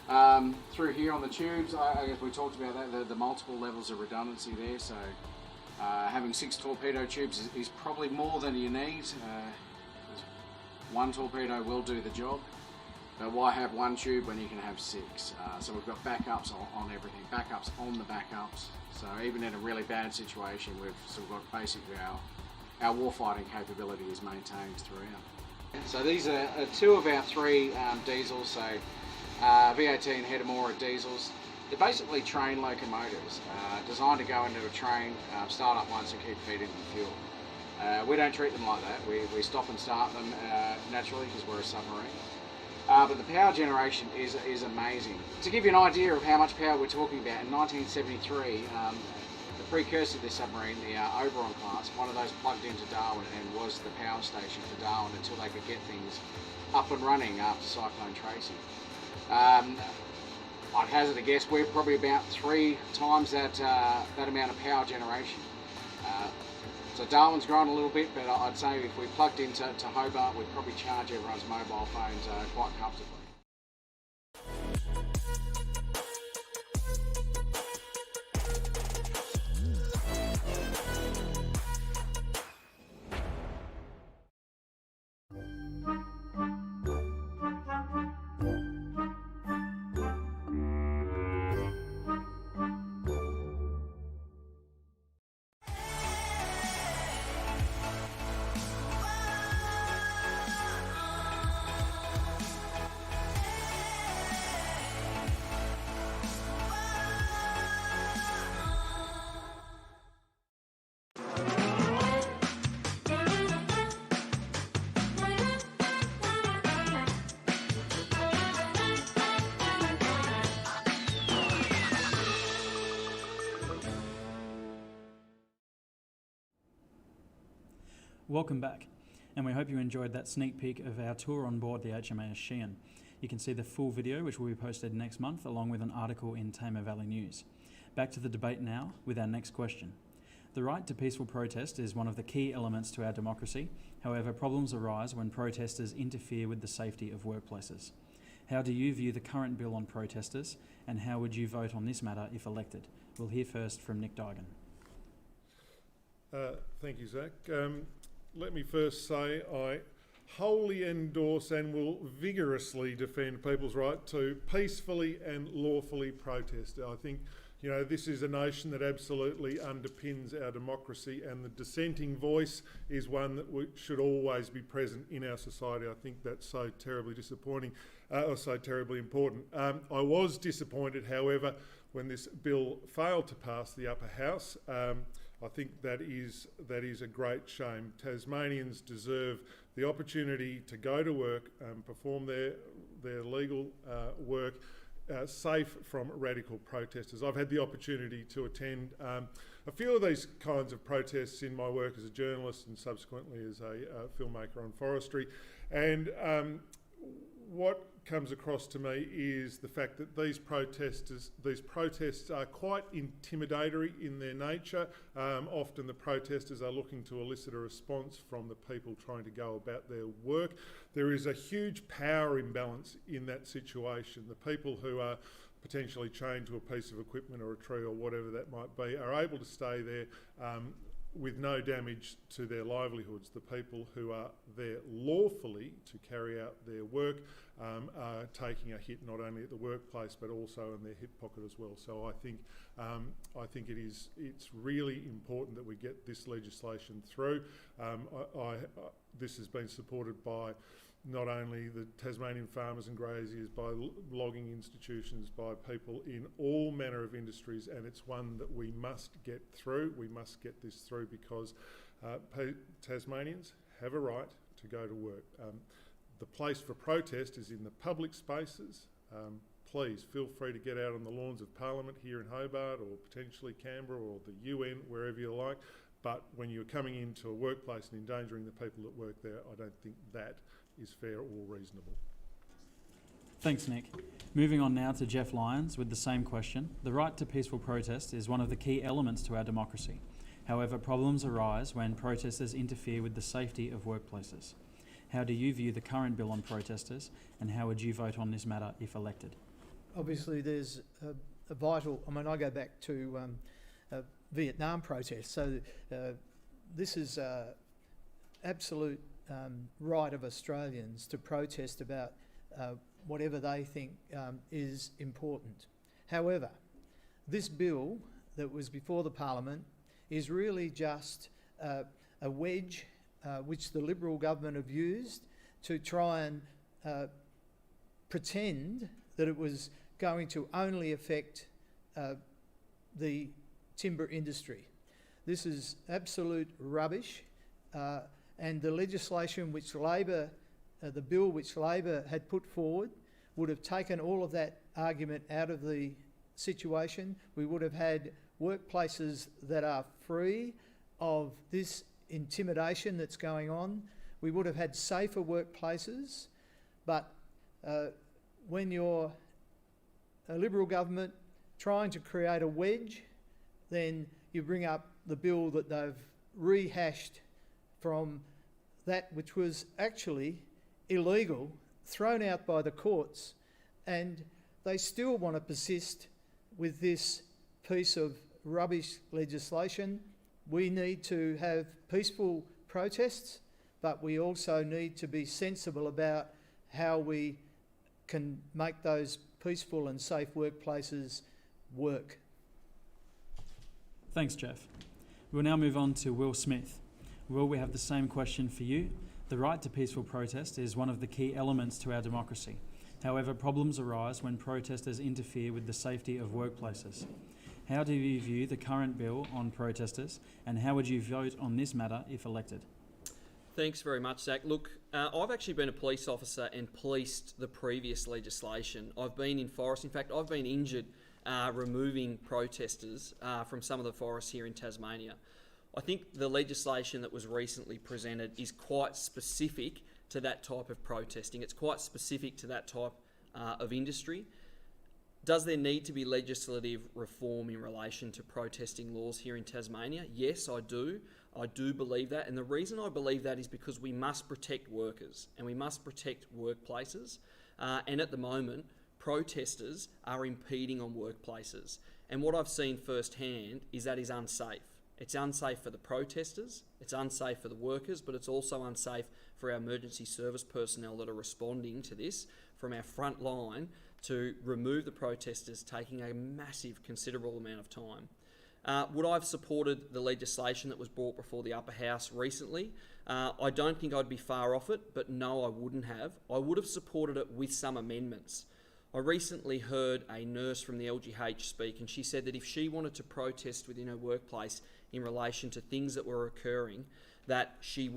there. Through here on the tubes, I guess we talked about that, the multiple levels of redundancy there, so having 6 torpedo tubes is probably more than you need. One torpedo will do the job. But why have one tube when you can have 6? So we've got backups on everything, backups on the backups. So even in a really bad situation, we've still got basically our warfighting capability is maintained throughout. So these are 2 of our 3 diesels, so V18 Hedemora diesels. They're basically train locomotives, designed to go into a train, start up once and keep feeding them fuel. We don't treat them like that. We stop and start them naturally because we're a submarine. But the power generation is amazing. To give you an idea of how much power we're talking about, in 1973, the precursor to this submarine, the Oberon class, one of those plugged into Darwin and was the power station for Darwin until they could get things up and running after Cyclone Tracy. I'd hazard a guess we're probably about 3 times that amount of power generation. So Darwin's grown a little bit, but I'd say if we plugged into Hobart, we'd probably charge everyone's mobile phones quite comfortably. Welcome back, and we hope you enjoyed that sneak peek of our tour on board the HMAS Sheehan. You can see the full video, which will be posted next month, along with an article in Tamar Valley News. Back to the debate now with our next question. The right to peaceful protest is one of the key elements to our democracy. However, problems arise when protesters interfere with the safety of workplaces. How do you view the current bill on protesters, and how would you vote on this matter if elected? We'll hear first from Nick Diagon. Thank you, Zach. Let me first say I wholly endorse and will vigorously defend people's right to peacefully and lawfully protest. I think, this is a nation that absolutely underpins our democracy, and the dissenting voice is one that should always be present in our society. I think that's so terribly disappointing, or so terribly important. I was disappointed, however, when this bill failed to pass the upper house. I think that is a great shame. Tasmanians deserve the opportunity to go to work, perform their legal work, safe from radical protesters. I've had the opportunity to attend a few of these kinds of protests in my work as a journalist and subsequently as a filmmaker on forestry. And what comes across to me is the fact that these protests are quite intimidatory in their nature. Often the protesters are looking to elicit a response from the people trying to go about their work. There is a huge power imbalance in that situation. The people who are potentially chained to a piece of equipment or a tree or whatever that might be are able to stay there with no damage to their livelihoods. The people who are there lawfully to carry out their work are taking a hit not only at the workplace but also in their hip pocket as well. So I think it's really important that we get this legislation through. This has been supported by not only the Tasmanian farmers and graziers, by logging institutions, by people in all manner of industries, and it's one that we must get through. We must get this through because Tasmanians have a right to go to work. The place for protest is in the public spaces. Please feel free to get out on the lawns of Parliament here in Hobart or potentially Canberra or the UN, wherever you like. But when you're coming into a workplace and endangering the people that work there, I don't think that is fair or reasonable. Thanks, Nick. Moving on now to Jeff Lyons with the same question. The right to peaceful protest is one of the key elements to our democracy. However, problems arise when protesters interfere with the safety of workplaces. How do you view the current bill on protesters, and how would you vote on this matter if elected? Obviously, there's a vital. I go back to Vietnam protests. So this is absolute right of Australians to protest about whatever they think is important. However, this bill that was before the Parliament is really just a wedge which the Liberal government have used to try and pretend that it was going to only affect the timber industry. This is absolute rubbish, and the legislation which Labor, the bill which Labor had put forward, would have taken all of that argument out of the situation. We would have had workplaces that are free of this intimidation that's going on. We would have had safer workplaces, but when you're a Liberal government trying to create a wedge, then you bring up the bill that they've rehashed from that which was actually illegal, thrown out by the courts, and they still want to persist with this piece of rubbish legislation. We need to have peaceful protests, but we also need to be sensible about how we can make those peaceful and safe workplaces work. Thanks, Jeff. We'll now move on to Will Smith. Will, we have the same question for you. The right to peaceful protest is one of the key elements to our democracy. However, problems arise when protesters interfere with the safety of workplaces. How do you view the current bill on protesters, and how would you vote on this matter if elected? Thanks very much, Zach. Look, I've actually been a police officer and policed the previous legislation. I've been in forests. In fact, I've been injured removing protesters from some of the forests here in Tasmania. I think the legislation that was recently presented is quite specific to that type of protesting. It's quite specific to that type of industry. Does there need to be legislative reform in relation to protesting laws here in Tasmania? Yes, I do. I do believe that. And the reason I believe that is because we must protect workers and we must protect workplaces. And at the moment, protesters are impeding on workplaces. And what I've seen firsthand is that is unsafe. It's unsafe for the protesters, it's unsafe for the workers, but it's also unsafe for our emergency service personnel that are responding to this from our front line to remove the protesters, taking a massive, considerable amount of time. Would I have supported the legislation that was brought before the upper house recently? I don't think I'd be far off it, but no, I wouldn't have. I would have supported it with some amendments. I recently heard a nurse from the LGH speak, and she said that if she wanted to protest within her workplace in relation to things that were occurring that she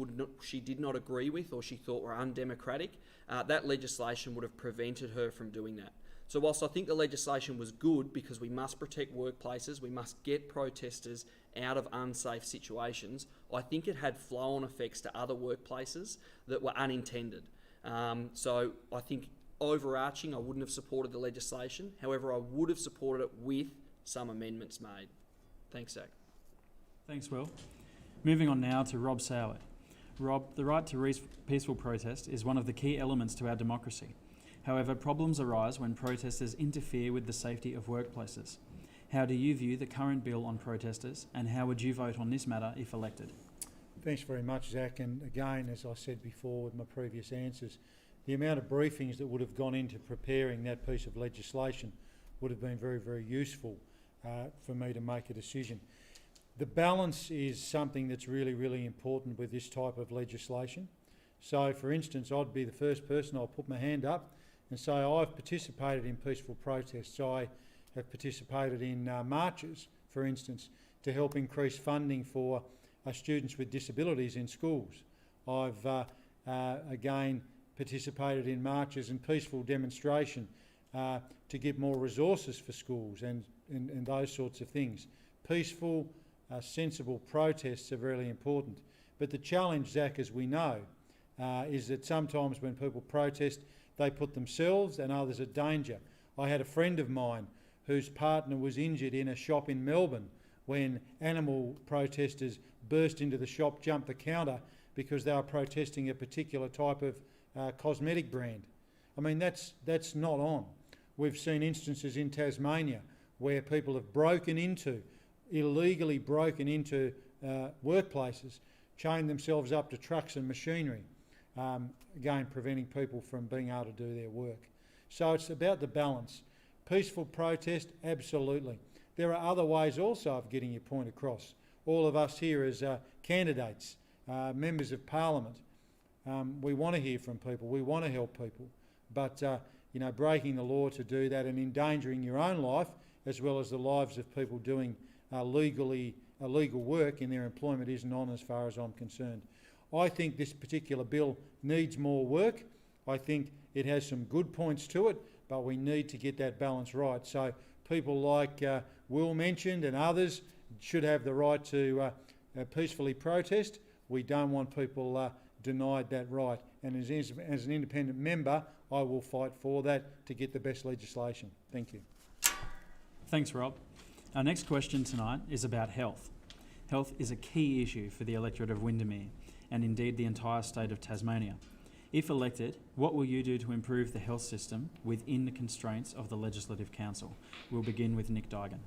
did not agree with or she thought were undemocratic, that legislation would have prevented her from doing that. So whilst I think the legislation was good because we must protect workplaces, we must get protesters out of unsafe situations, I think it had flow-on effects to other workplaces that were unintended. So I think overarching, I wouldn't have supported the legislation. However, I would have supported it with some amendments made. Thanks, Zach. Thanks, Will. Moving on now to Rob Soward. Rob, the right to peaceful protest is one of the key elements to our democracy. However, problems arise when protesters interfere with the safety of workplaces. How do you view the current bill on protesters, and how would you vote on this matter if elected? Thanks very much, Zach. And again, as I said before with my previous answers, the amount of briefings that would have gone into preparing that piece of legislation would have been very, very useful for me to make a decision. The balance is something that's really, really important with this type of legislation. So, for instance, I'd be the first person, I'll put my hand up and say I've participated in peaceful protests. I have participated in marches, for instance, to help increase funding for students with disabilities in schools. I've, again, participated in marches and peaceful demonstration to get more resources for schools and those sorts of things. Peaceful, sensible protests are really important. But the challenge, Zach, as we know, is that sometimes when people protest, they put themselves and others at danger. I had a friend of mine whose partner was injured in a shop in Melbourne when animal protesters burst into the shop, jumped the counter because they were protesting a particular type of cosmetic brand. I mean, that's not on. We've seen instances in Tasmania where people have illegally broken into workplaces, chained themselves up to trucks and machinery, again preventing people from being able to do their work. So it's about the balance. Peaceful protest, absolutely. There are other ways also of getting your point across. All of us here as candidates, members of Parliament, we want to hear from people, we want to help people, but breaking the law to do that and endangering your own life as well as the lives of people doing illegal work in their employment isn't on as far as I'm concerned. I think this particular bill needs more work. I think it has some good points to it, but we need to get that balance right. So people like Will mentioned and others should have the right to peacefully protest. We don't want people denied that right. And as an independent member, I will fight for that to get the best legislation. Thank you. Thanks, Rob. Our next question tonight is about health. Health is a key issue for the electorate of Windermere and indeed the entire state of Tasmania. If elected, what will you do to improve the health system within the constraints of the Legislative Council? We'll begin with Nick Diagon.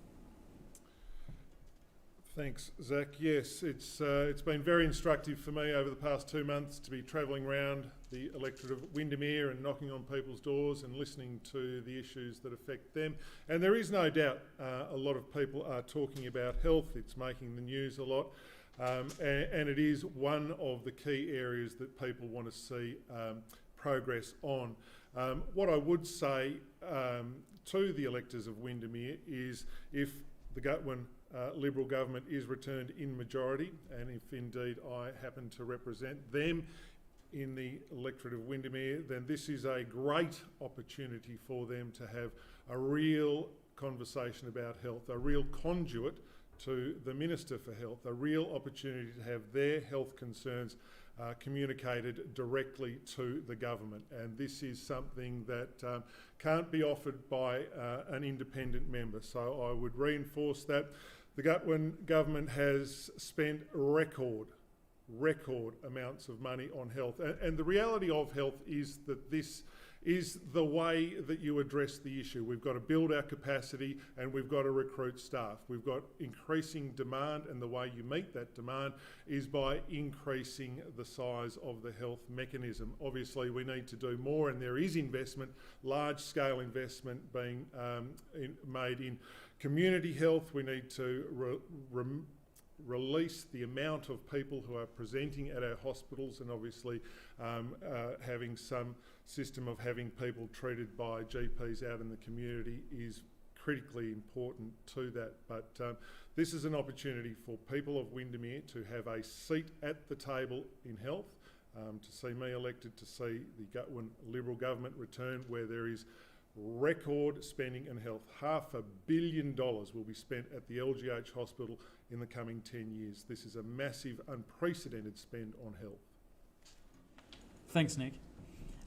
Thanks, Zach. Yes, it's been very instructive for me over the past 2 months to be travelling around the electorate of Windermere and knocking on people's doors and listening to the issues that affect them. And there is no doubt a lot of people are talking about health. It's making the news a lot. And it is one of the key areas that people want to see progress on. What I would say to the electors of Windermere is if when Liberal government is returned in majority, and if indeed I happen to represent them in the electorate of Windermere, then this is a great opportunity for them to have a real conversation about health, a real conduit to the Minister for Health, a real opportunity to have their health concerns communicated directly to the government, and this is something that can't be offered by an independent member. So I would reinforce that. The government has spent record amounts of money on health, and the reality of health is that this is the way that you address the issue. We've got to build our capacity and we've got to recruit staff. We've got increasing demand, and the way you meet that demand is by increasing the size of the health mechanism. Obviously we need to do more, and there is investment, large-scale investment being made in community health. We need to release the amount of people who are presenting at our hospitals, and obviously having some system of having people treated by GPs out in the community is critically important to that. But this is an opportunity for people of Windermere to have a seat at the table in health, to see me elected, to see the Liberal government return, where there is record spending in health. $500 million will be spent at the LGH hospital in the coming 10 years. This is a massive, unprecedented spend on health. Thanks, Nick.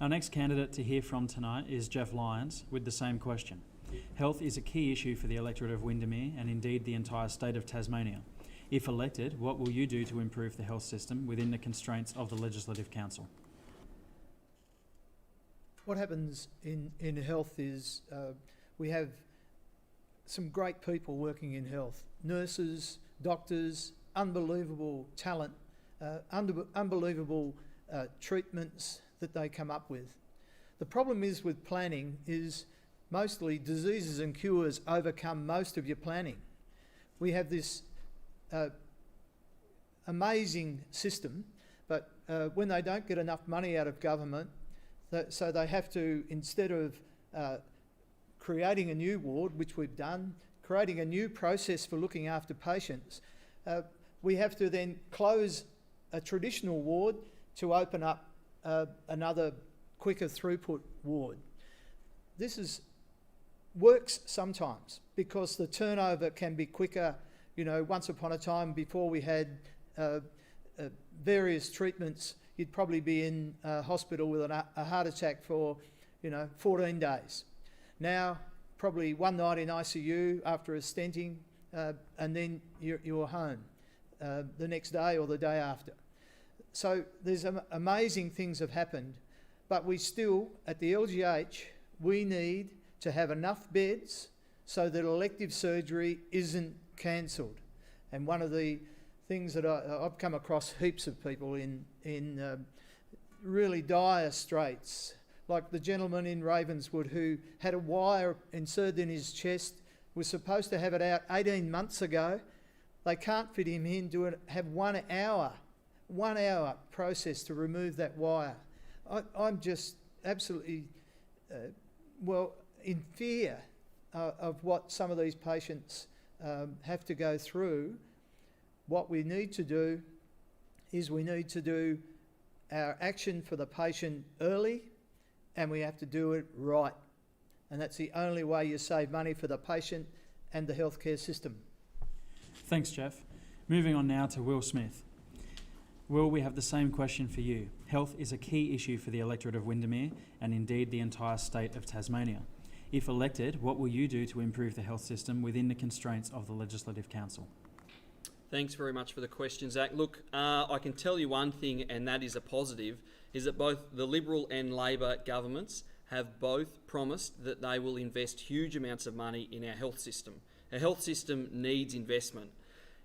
Our next candidate to hear from tonight is Jeff Lyons with the same question. Health is a key issue for the electorate of Windermere and indeed the entire state of Tasmania. If elected, what will you do to improve the health system within the constraints of the Legislative Council? What happens in health is we have some great people working in health. Nurses, doctors, unbelievable talent, unbelievable treatments that they come up with. The problem is with planning is mostly diseases and cures overcome most of your planning. We have this amazing system, but when they don't get enough money out of government, so they have to, instead of creating a new ward, which we've done, creating a new process for looking after patients, we have to then close a traditional ward to open up another quicker throughput ward. This works sometimes because the turnover can be quicker. You know, once upon a time, before we had various treatments, you'd probably be in hospital with a heart attack for, 14 days. Now, probably one night in ICU after a stenting, and then you're home the next day or the day after. So there's amazing things have happened, but we still, at the LGH, we need to have enough beds so that elective surgery isn't cancelled. And one of the things that I've come across heaps of people in really dire straits, like the gentleman in Ravenswood who had a wire inserted in his chest, was supposed to have it out 18 months ago. They can't fit him in, have 1 hour process to remove that wire. I'm just absolutely, in fear of what some of these patients have to go through. What we need to do is we need to do our action for the patient early, and we have to do it right. And that's the only way you save money for the patient and the healthcare system. Thanks, Jeff. Moving on now to Will Smith. Will, we have the same question for you. Health is a key issue for the electorate of Windermere and indeed the entire state of Tasmania. If elected, what will you do to improve the health system within the constraints of the Legislative Council? Thanks very much for the question, Zach. Look, I can tell you one thing, and that is a positive, is that both the Liberal and Labor governments have both promised that they will invest huge amounts of money in our health system. Our health system needs investment.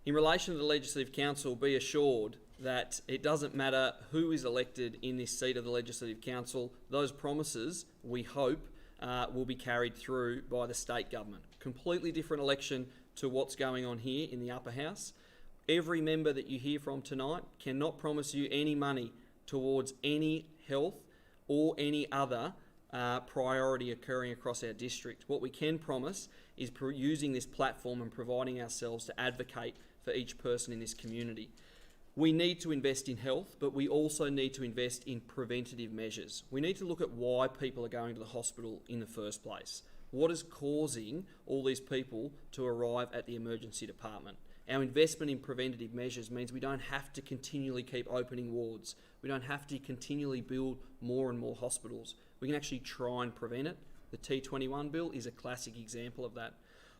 In relation to the Legislative Council, be assured that it doesn't matter who is elected in this seat of the Legislative Council, those promises, we hope, will be carried through by the state government. Completely different election to what's going on here in the upper house. Every member that you hear from tonight cannot promise you any money towards any health or any other priority occurring across our district. What we can promise is using this platform and providing ourselves to advocate for each person in this community. We need to invest in health, but we also need to invest in preventative measures. We need to look at why people are going to the hospital in the first place. What is causing all these people to arrive at the emergency department? Our investment in preventative measures means we don't have to continually keep opening wards. We don't have to continually build more and more hospitals. We can actually try and prevent it. The T21 bill is a classic example of that.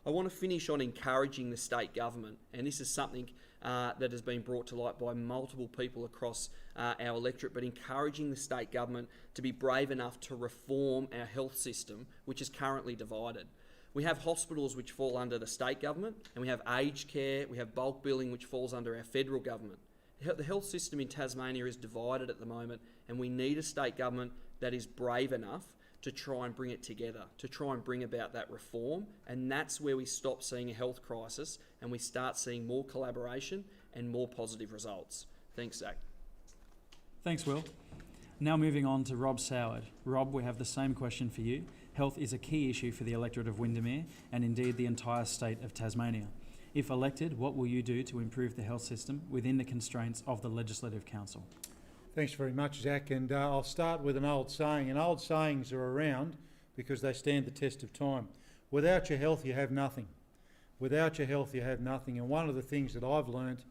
I want to finish on encouraging the state government, and this is something that has been brought to light by multiple people across our electorate, but encouraging the state government to be brave enough to reform our health system, which is currently divided. We have hospitals which fall under the state government, and we have aged care, we have bulk billing which falls under our federal government. The health system in Tasmania is divided at the moment, and we need a state government that is brave enough to try and bring it together, to try and bring about that reform, and that's where we stop seeing a health crisis and we start seeing more collaboration and more positive results. Thanks, Zach. Thanks, Will. Now moving on to Rob Soward. Rob, we have the same question for you. Health is a key issue for the electorate of Windermere and indeed the entire state of Tasmania. If elected, what will you do to improve the health system within the constraints of the Legislative Council? Thanks very much, Zach, and I'll start with an old saying, and old sayings are around because they stand the test of time. Without your health, you have nothing. Without your health, you have nothing, and one of the things that I've learnt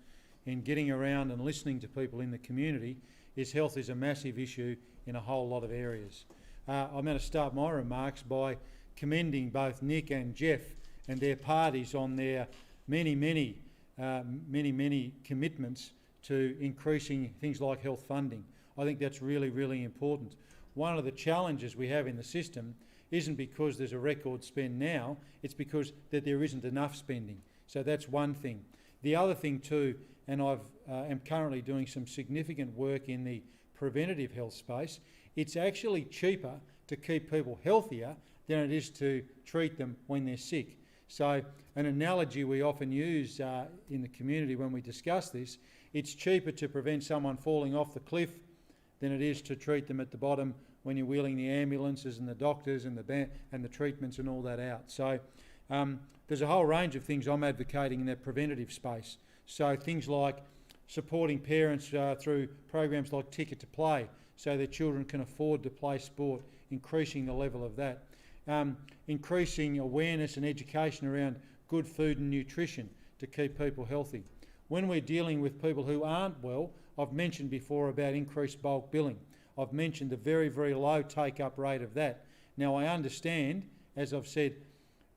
in getting around and listening to people in the community is health is a massive issue in a whole lot of areas. I'm going to start my remarks by commending both Nick and Jeff and their parties on their many commitments to increasing things like health funding. I think that's really, really important. One of the challenges we have in the system isn't because there's a record spend now, it's because that there isn't enough spending. So that's one thing. The other thing too, and I am currently doing some significant work in the preventative health space, it's actually cheaper to keep people healthier than it is to treat them when they're sick. So an analogy we often use in the community when we discuss this, it's cheaper to prevent someone falling off the cliff than it is to treat them at the bottom when you're wheeling the ambulances and the doctors and the treatments and all that out. So there's a whole range of things I'm advocating in that preventative space. So things like supporting parents through programs like Ticket to Play so their children can afford to play sport, increasing the level of that. Increasing awareness and education around good food and nutrition to keep people healthy. When we're dealing with people who aren't well, I've mentioned before about increased bulk billing. I've mentioned the very, very low take-up rate of that. Now I understand, as I've said,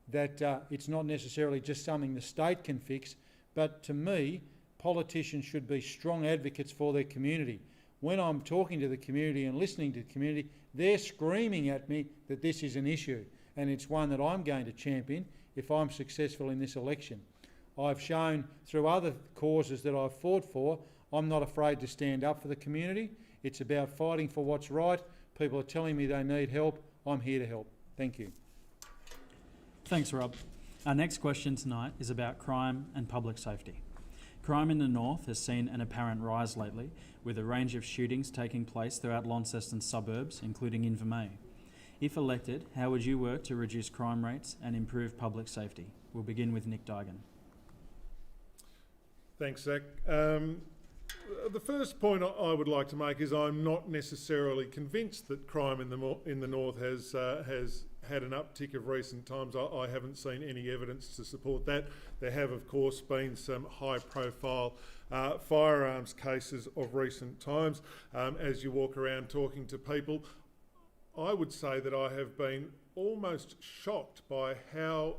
that it's not necessarily just something the state can fix, but to me, politicians should be strong advocates for their community. When I'm talking to the community and listening to the community, they're screaming at me that this is an issue, and it's one that I'm going to champion if I'm successful in this election. I've shown through other causes that I've fought for, I'm not afraid to stand up for the community. It's about fighting for what's right. People are telling me they need help. I'm here to help. Thank you. Thanks, Rob. Our next question tonight is about crime and public safety. Crime in the north has seen an apparent rise lately, with a range of shootings taking place throughout Launceston's suburbs, including Invermere. If elected, how would you work to reduce crime rates and improve public safety? We'll begin with Nick Diagon. Thanks, Zach. The first point I would like to make is I'm not necessarily convinced that crime in the north has had an uptick of recent times. I haven't seen any evidence to support that. There have, of course, been some high-profile firearms cases of recent times. As you walk around talking to people, I would say that I have been almost shocked by how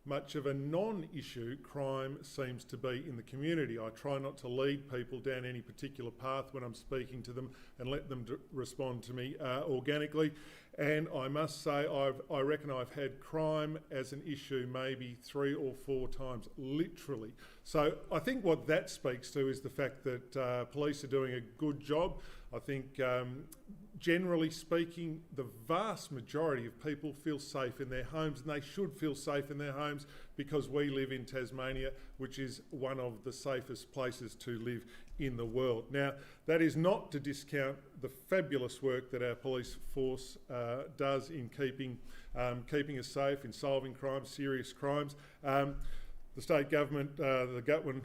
much of a non-issue crime seems to be in the community. I try not to lead people down any particular path when I'm speaking to them and let them respond to me organically. And I must say, I reckon I've had crime as an issue maybe 3 or 4 times, literally. So I think what that speaks to is the fact that police are doing a good job. I think generally speaking, the vast majority of people feel safe in their homes, and they should feel safe in their homes because we live in Tasmania, which is one of the safest places to live in the world. Now, that is not to discount the fabulous work that our police force does in keeping us safe, in solving crimes, serious crimes. The state government, the Gutwin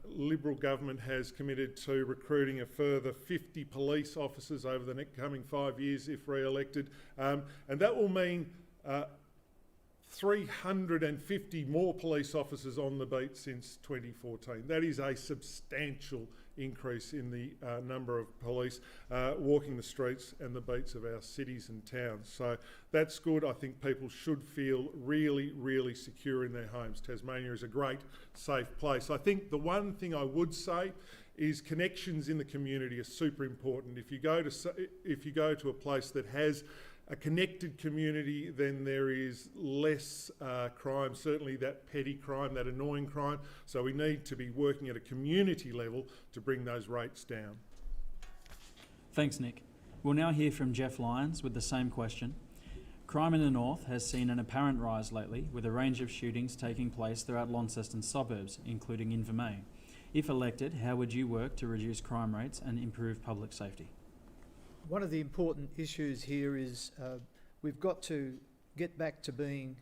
Liberal government, has committed to recruiting a further 50 police officers over the next coming 5 years if re-elected, and that will mean 350 more police officers on the beat since 2014. That is a substantial increase in the number of police walking the streets and the beats of our cities and towns. So that's good. I think people should feel really, really secure in their homes. Tasmania is a great, safe place. I think the one thing I would say is connections in the community are super important. If you go to a place that has a connected community, then there is less crime, certainly that petty crime, that annoying crime. So we need to be working at a community level to bring those rates down. Thanks, Nick. We'll now hear from Jeff Lyons with the same question. Crime in the north has seen an apparent rise lately, with a range of shootings taking place throughout Launceston suburbs, including Invermay. If elected, how would you work to reduce crime rates and improve public safety? One of the important issues here is we've got to get back to being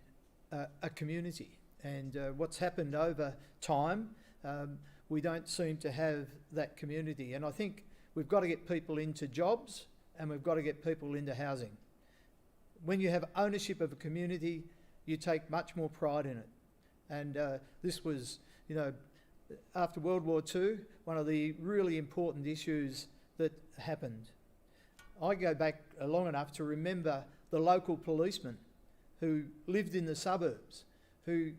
a community. And what's happened over time, we don't seem to have that community. And I think we've got to get people into jobs and we've got to get people into housing. When you have ownership of a community, you take much more pride in it. And this was, after World War II, one of the really important issues that happened. I go back long enough to remember the local policemen who lived in the suburbs, who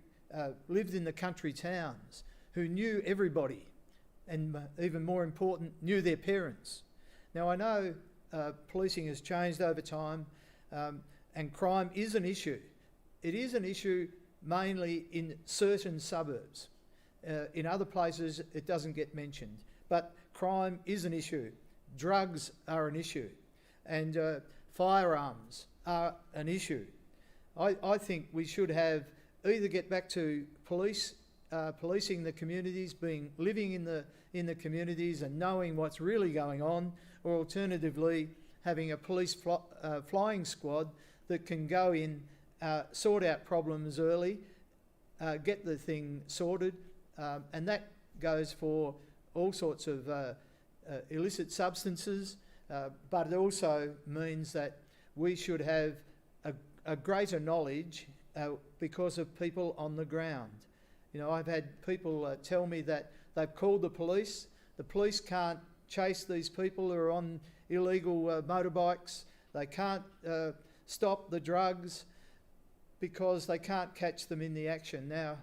lived in the country towns, who knew everybody, and even more important, knew their parents. Now I know policing has changed over time and crime is an issue. It is an issue mainly in certain suburbs. In other places it doesn't get mentioned, but crime is an issue. Drugs are an issue. And firearms are an issue. I think we should have either get back to policing the communities, living in the communities and knowing what's really going on, or alternatively having a police flying squad that can go in, sort out problems early, get the thing sorted, and that goes for all sorts of illicit substances. But it also means that we should have a greater knowledge because of people on the ground. I've had people tell me that they've called the police can't chase these people who are on illegal motorbikes, they can't stop the drugs because they can't catch them in the action. Now,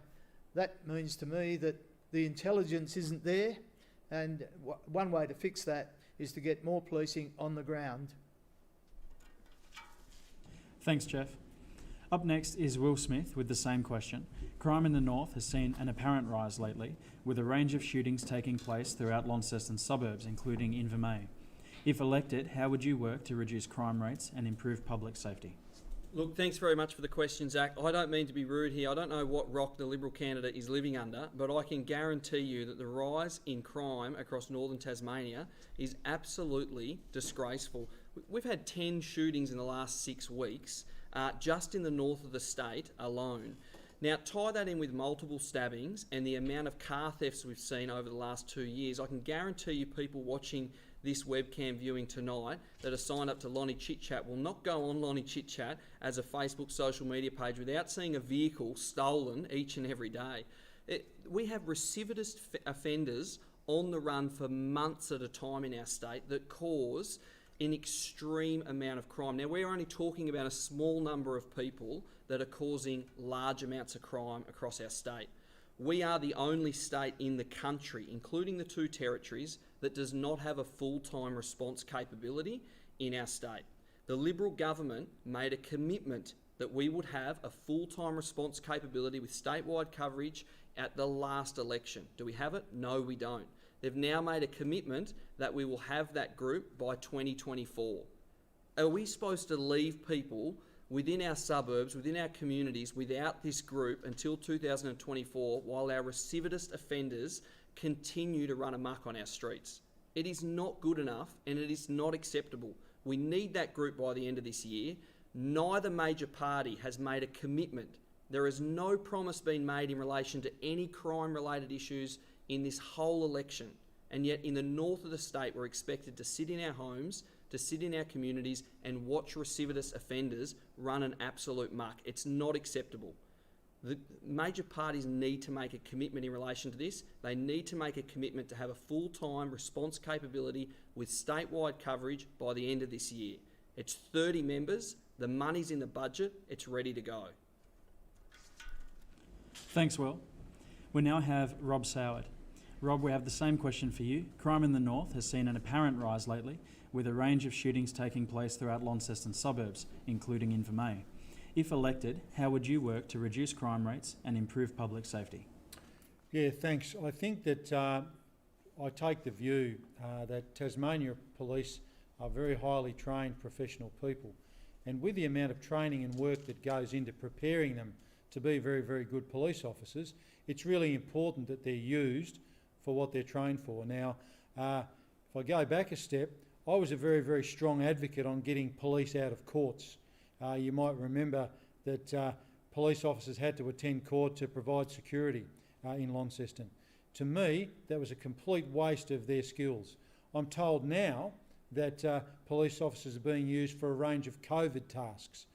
that means to me that the intelligence isn't there, and one way to fix that is to get more policing on the ground. Thanks, Jeff. Up next is Will Smith with the same question. Crime in the north has seen an apparent rise lately, with a range of shootings taking place throughout Launceston suburbs, including Invermay. If elected, how would you work to reduce crime rates and improve public safety? Look, thanks very much for the question, Zach. I don't mean to be rude here. I don't know what rock the Liberal candidate is living under, but I can guarantee you that the rise in crime across northern Tasmania is absolutely disgraceful. We've had 10 shootings in the last 6 weeks, just in the north of the state alone. Now, tie that in with multiple stabbings and the amount of car thefts we've seen over the last 2 years. I can guarantee you people watching this webcam viewing tonight that are signed up to Lonnie Chit Chat will not go on Lonnie Chit Chat as a Facebook social media page without seeing a vehicle stolen each and every day. We have recidivist offenders on the run for months at a time in our state that cause an extreme amount of crime. Now, we're only talking about a small number of people that are causing large amounts of crime across our state. We are the only state in the country, including the 2 territories, that does not have a full-time response capability in our state. The Liberal government made a commitment that we would have a full-time response capability with statewide coverage at the last election. Do we have it? No, we don't. They've now made a commitment that we will have that group by 2024. Are we supposed to leave people within our suburbs, within our communities, without this group until 2024 while our recidivist offenders continue to run amok on our streets? It is not good enough and it is not acceptable. We need that group by the end of this year. Neither major party has made a commitment. There is no promise being made in relation to any crime-related issues in this whole election. And yet in the north of the state, we're expected to sit in our homes, to sit in our communities and watch recidivist offenders run an absolute muck. It's not acceptable. The major parties need to make a commitment in relation to this. They need to make a commitment to have a full-time response capability with statewide coverage by the end of this year. It's 30 members, the money's in the budget, it's ready to go. Thanks, Will. We now have Rob Soward. Rob, we have the same question for you. Crime in the north has seen an apparent rise lately, with a range of shootings taking place throughout Launceston suburbs, including Invermere. If elected, how would you work to reduce crime rates and improve public safety? Yeah, thanks. I think that I take the view that Tasmania Police are very highly trained professional people, and with the amount of training and work that goes into preparing them to be very, very good police officers, it's really important that they're used for what they're trained for. Now, if I go back a step, I was a very, very strong advocate on getting police out of courts. You might remember that police officers had to attend court to provide security in Launceston. To me, that was a complete waste of their skills. I'm told now that police officers are being used for a range of COVID tasks.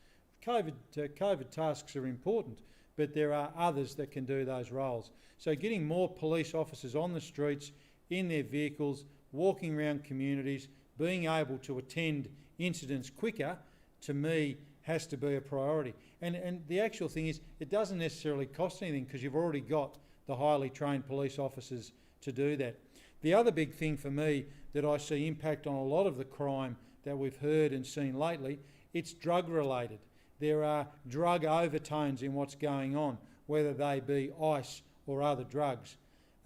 COVID tasks are important, but there are others that can do those roles. So getting more police officers on the streets, in their vehicles, walking around communities, being able to attend incidents quicker, to me, has to be a priority. And the actual thing is, it doesn't necessarily cost anything because you've already got the highly trained police officers to do that. The other big thing for me that I see impact on a lot of the crime that we've heard and seen lately, it's drug related. There are drug overtones in what's going on, whether they be ice or other drugs.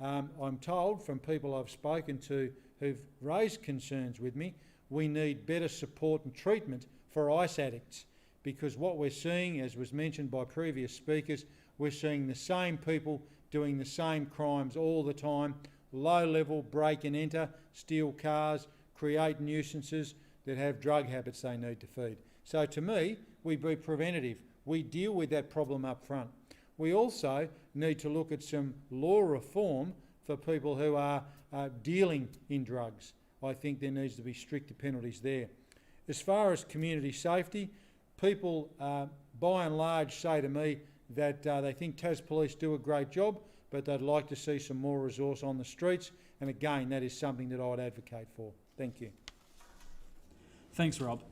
I'm told from people I've spoken to who've raised concerns with me, we need better support and treatment for ice addicts, because what we're seeing, as was mentioned by previous speakers, we're seeing the same people doing the same crimes all the time, low level break and enter, steal cars, create nuisances that have drug habits they need to feed. So to me, we be preventative. We deal with that problem up front. We also need to look at some law reform for people who are dealing in drugs. I think there needs to be stricter penalties there. As far as community safety, people by and large say to me that they think Tas Police do a great job, but they'd like to see some more resource on the streets. And again, that is something that I would advocate for. Thank you. Thanks, Rob.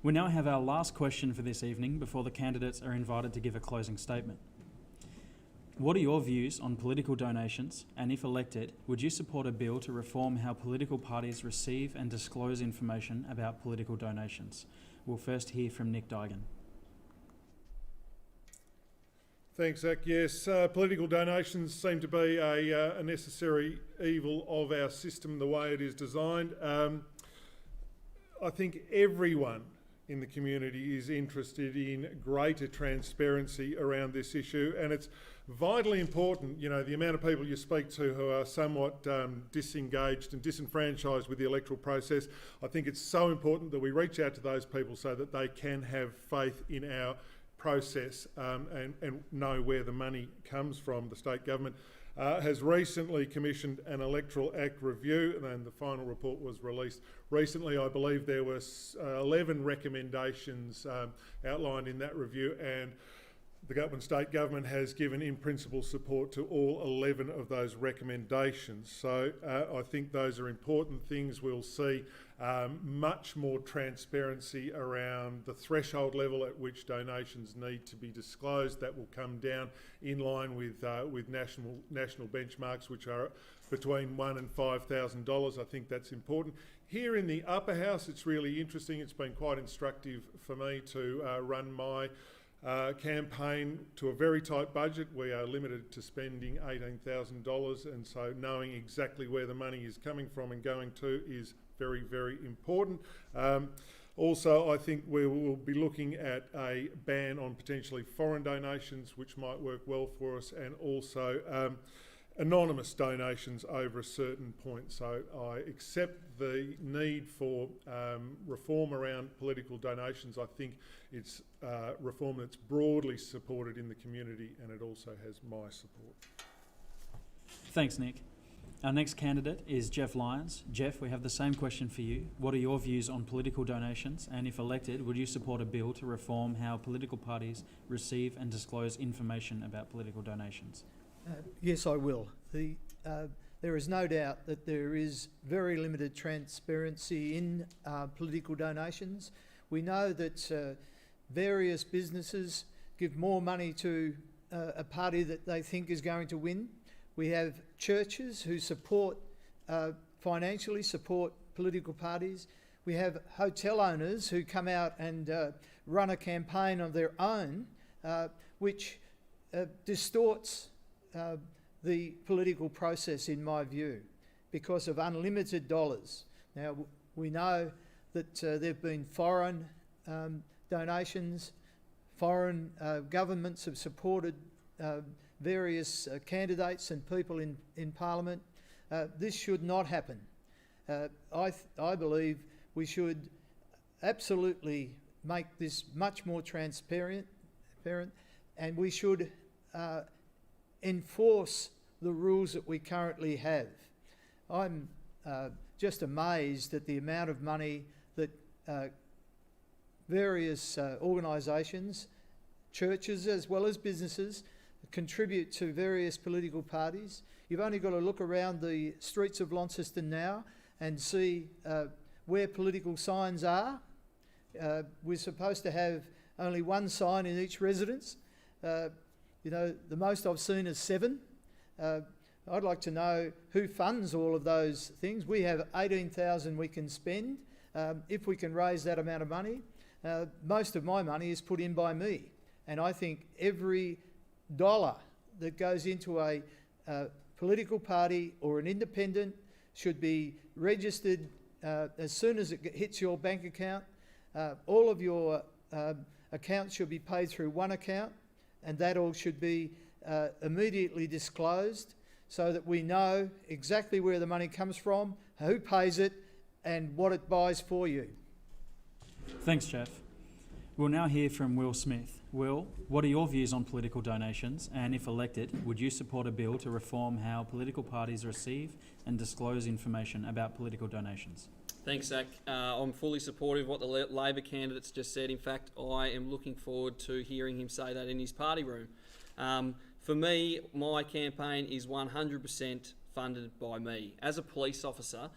We now have our last question for this evening before the candidates are invited to give a closing statement. What are your views on political donations, and if elected, would you support a bill to reform how political parties receive and disclose information about political donations? We'll first hear from Nick Diagon. Thanks, Zach. Yes, political donations seem to be a necessary evil of our system, the way it is designed. I think everyone in the community is interested in greater transparency around this issue, and it's vitally important, you know, the amount of people you speak to who are somewhat disengaged and disenfranchised with the electoral process. I think it's so important that we reach out to those people so that they can have faith in our process and know where the money comes from. The state government has recently commissioned an Electoral Act review, and the final report was released recently. I believe there were 11 recommendations outlined in that review, and the state government has given in principle support to all 11 of those recommendations. So I think those are important things. We'll see much more transparency around the threshold level at which donations need to be disclosed. That will come down in line with national benchmarks, which are between $1,000 and $5,000. I think that's important. Here in the upper house, it's really interesting. It's been quite instructive for me to run my campaign to a very tight budget. We are limited to spending $18,000, and so knowing exactly where the money is coming from and going to is very, very important. Also, I think we will be looking at a ban on potentially foreign donations, which might work well for us, and also anonymous donations over a certain point. So I accept the need for reform around political donations. I think it's reform that's broadly supported in the community, and it also has my support. Thanks, Nick. Our next candidate is Jeff Lyons. Jeff, we have the same question for you. What are your views on political donations? And if elected, would you support a bill to reform how political parties receive and disclose information about political donations? Yes, I will. There is no doubt that there is very limited transparency in political donations. We know that various businesses give more money to a party that they think is going to win. We have churches who financially support political parties. We have hotel owners who come out and run a campaign of their own, which distorts the political process, in my view, because of unlimited dollars. Now, we know that there have been foreign donations. Foreign governments have supported various candidates and people in Parliament. This should not happen. I believe we should absolutely make this much more transparent, and we should enforce the rules that we currently have. I'm just amazed at the amount of money that various organisations, churches as well as businesses, contribute to various political parties. You've only got to look around the streets of Launceston now and see where political signs are. We're supposed to have only one sign in each residence. You know, the most I've seen is 7. I'd like to know who funds all of those things. We have 18,000 we can spend. If we can raise that amount of money, most of my money is put in by me. And I think every dollar that goes into a political party or an independent should be registered as soon as it hits your bank account. All of your accounts should be paid through one account, and that all should be immediately disclosed so that we know exactly where the money comes from, who pays it, and what it buys for you. Thanks, Jeff. We'll now hear from Will Smith. Will, what are your views on political donations? And if elected, would you support a bill to reform how political parties receive and disclose information about political donations? Thanks, Zach. I'm fully supportive of what the Labor candidate's just said. In fact, I am looking forward to hearing him say that in his party room. For me, my campaign is 100% funded by me. As a police officer,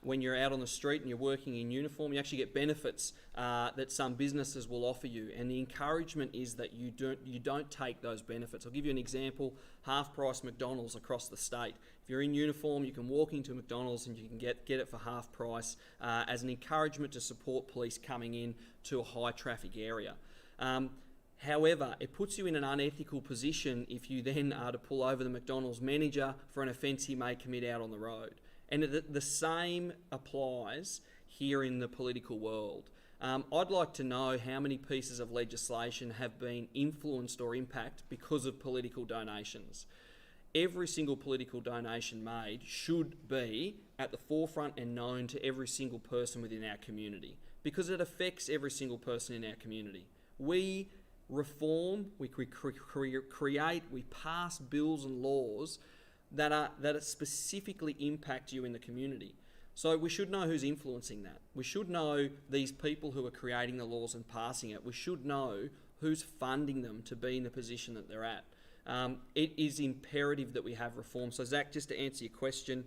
when you're out on the street and you're working in uniform, you actually get benefits that some businesses will offer you, and the encouragement is that you don't take those benefits. I'll give you an example: half-price McDonald's across the state. If you're in uniform, you can walk into McDonald's and you can get it for half price as an encouragement to support police coming in to a high-traffic area. However, it puts you in an unethical position if you then are to pull over the McDonald's manager for an offence he may commit out on the road. And the same applies here in the political world. I'd like to know how many pieces of legislation have been influenced or impacted because of political donations. Every single political donation made should be at the forefront and known to every single person within our community, because it affects every single person in our community. We reform, we create, we pass bills and laws that specifically impact you in the community. So we should know who's influencing that. We should know these people who are creating the laws and passing it. We should know who's funding them to be in the position that they're at. It is imperative that we have reform. So Zach, just to answer your question,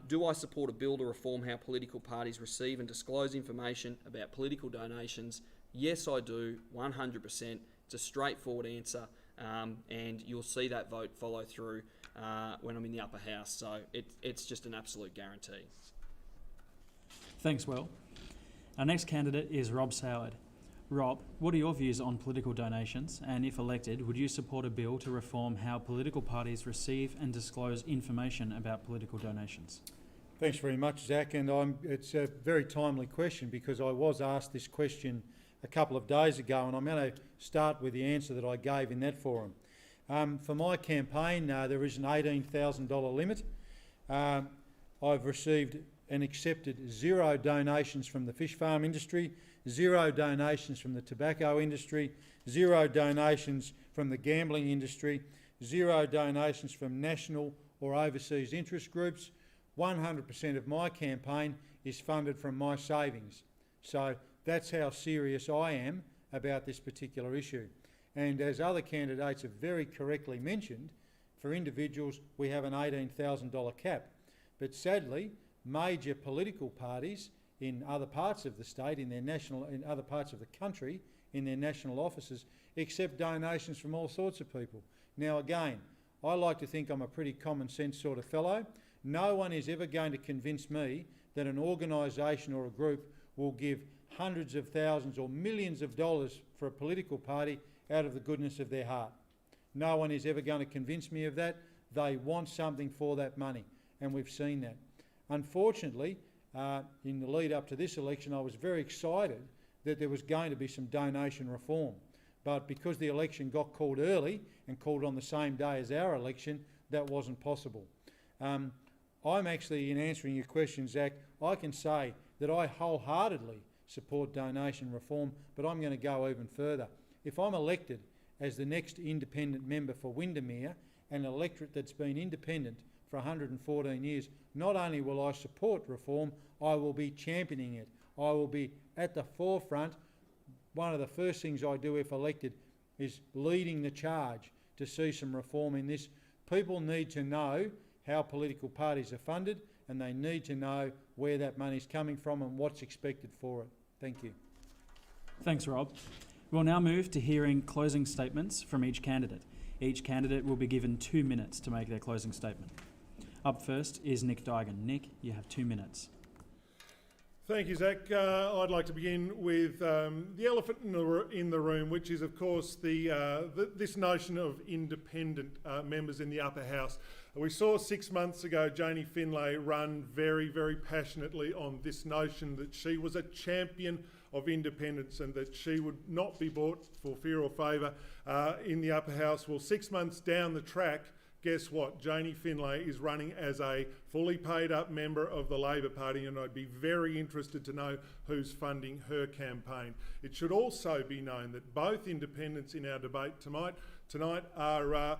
do I support a bill to reform how political parties receive and disclose information about political donations? Yes, I do, 100%. It's a straightforward answer, and you'll see that vote follow through when I'm in the upper house. So it's just an absolute guarantee. Thanks, Will. Our next candidate is Rob Soward. Rob, what are your views on political donations? And if elected, would you support a bill to reform how political parties receive and disclose information about political donations? Thanks very much, Zach, and it's a very timely question because I was asked this question a couple of days ago, and I'm going to start with the answer that I gave in that forum. For my campaign, there is an $18,000 limit. I've received and accepted 0 donations from the fish farm industry, 0 donations from the tobacco industry, 0 donations from the gambling industry, 0 donations from national or overseas interest groups. 100% of my campaign is funded from my savings. So that's how serious I am about this particular issue. And as other candidates have very correctly mentioned, for individuals we have an $18,000 cap. But sadly, major political parties in other parts of the state, in other parts of the country, in their national offices, accept donations from all sorts of people. Now again, I like to think I'm a pretty common sense sort of fellow. No one is ever going to convince me that an organisation or a group will give hundreds of thousands or millions of dollars for a political party out of the goodness of their heart. No one is ever going to convince me of that. They want something for that money, and we've seen that. Unfortunately, in the lead up to this election, I was very excited that there was going to be some donation reform. But because the election got called early and called on the same day as our election, that wasn't possible. I'm actually, in answering your question, Zach, I can say that I wholeheartedly support donation reform, but I'm going to go even further. If I'm elected as the next independent member for Windermere, an electorate that's been independent for 114 years, not only will I support reform, I will be championing it. I will be at the forefront. One of the first things I do if elected is leading the charge to see some reform in this. People need to know how political parties are funded, and they need to know where that money's coming from and what's expected for it. Thank you. Thanks, Rob. We'll now move to hearing closing statements from each candidate. Each candidate will be given 2 minutes to make their closing statement. Up first is Nick Diagon. Nick, you have 2 minutes. Thank you, Zach. I'd like to begin with the elephant in the room, which is, of course, this notion of independent members in the upper house. We saw 6 months ago Janie Finlay run very, very passionately on this notion that she was a champion of independence and that she would not be bought for fear or favour in the upper house. Well, 6 months down the track, guess what? Janie Finlay is running as a fully paid up member of the Labor Party, and I'd be very interested to know who's funding her campaign. It should also be known that both independents in our debate tonight are,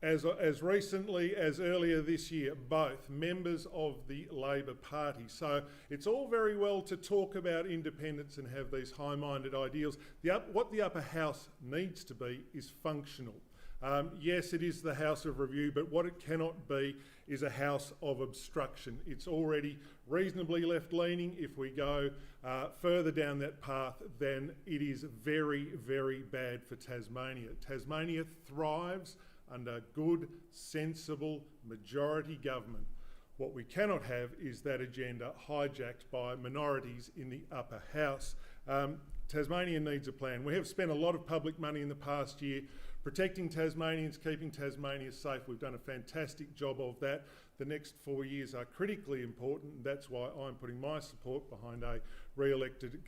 as recently as earlier this year, both members of the Labor Party. So it's all very well to talk about independence and have these high-minded ideals. What the upper house needs to be is functional. Yes, it is the house of review, but what it cannot be is a house of obstruction. It's already reasonably left-leaning. If we go further down that path, then it is very, very bad for Tasmania. Tasmania thrives under good, sensible majority government. What we cannot have is that agenda hijacked by minorities in the upper house. Tasmania needs a plan. We have spent a lot of public money in the past year protecting Tasmanians, keeping Tasmania safe. We've done a fantastic job of that. The next 4 years are critically important, and that's why I'm putting my support behind a re-elected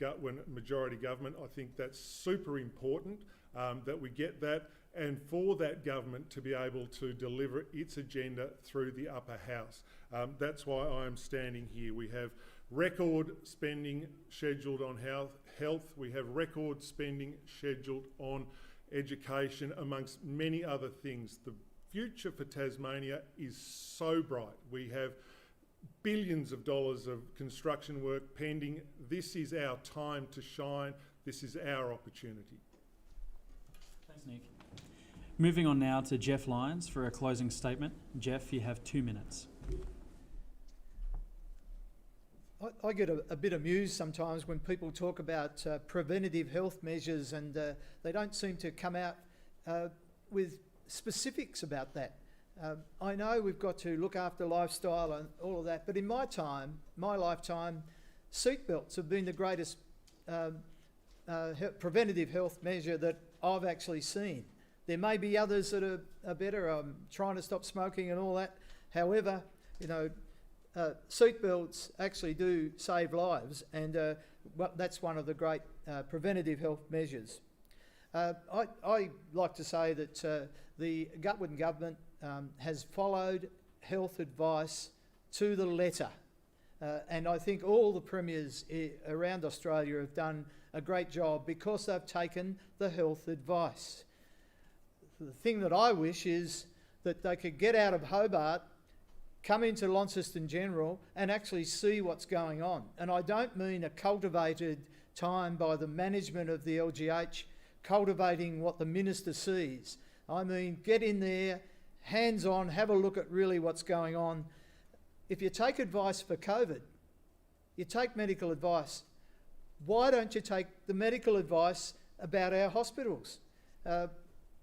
majority government. I think that's super important that we get that, and for that government to be able to deliver its agenda through the upper house. That's why I'm standing here. We have record spending scheduled on health. We have record spending scheduled on education, amongst many other things. The future for Tasmania is so bright. We have billions of dollars of construction work pending. This is our time to shine. This is our opportunity. Thanks, Nick. Moving on now to Jeff Lyons for a closing statement. Jeff, you have 2 minutes. I get a bit amused sometimes when people talk about preventative health measures and they don't seem to come out with specifics about that. I know we've got to look after lifestyle and all of that, but in my lifetime, seatbelts have been the greatest preventative health measure that I've actually seen. There may be others that are better. I'm trying to stop smoking and all that. However, seatbelts actually do save lives, and that's one of the great preventative health measures. I like to say that the Gutwin government has followed health advice to the letter, and I think all the premiers around Australia have done a great job because they've taken the health advice. The thing that I wish is that they could get out of Hobart come into Launceston General and actually see what's going on. And I don't mean a cultivated time by the management of the LGH, cultivating what the minister sees. I mean, get in there, hands-on, have a look at really what's going on. If you take advice for COVID, you take medical advice. Why don't you take the medical advice about our hospitals?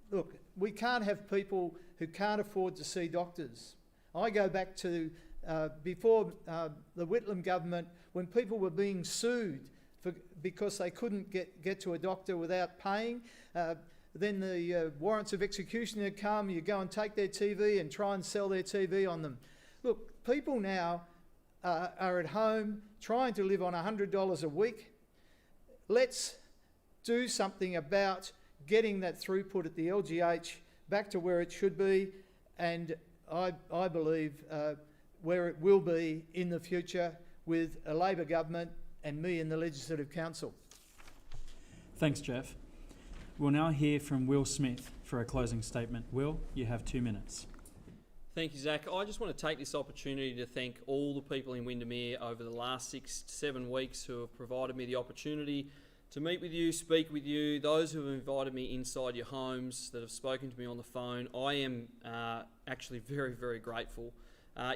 Look, we can't have people who can't afford to see doctors. I go back to before the Whitlam government, when people were being sued because they couldn't get to a doctor without paying. Then the warrants of execution had come, you go and take their TV and try and sell their TV on them. Look, people now are at home trying to live on $100 a week. Let's do something about getting that throughput at the LGH back to where it should be, and I believe where it will be in the future with a Labor government and me in the Legislative Council. Thanks, Jeff. We'll now hear from Will Smith for a closing statement. Will, you have 2 minutes. Thank you, Zach. I just want to take this opportunity to thank all the people in Windermere over the last 6 to 7 weeks who have provided me the opportunity to meet with you, speak with you, those who have invited me inside your homes, that have spoken to me on the phone. I am actually very, very grateful.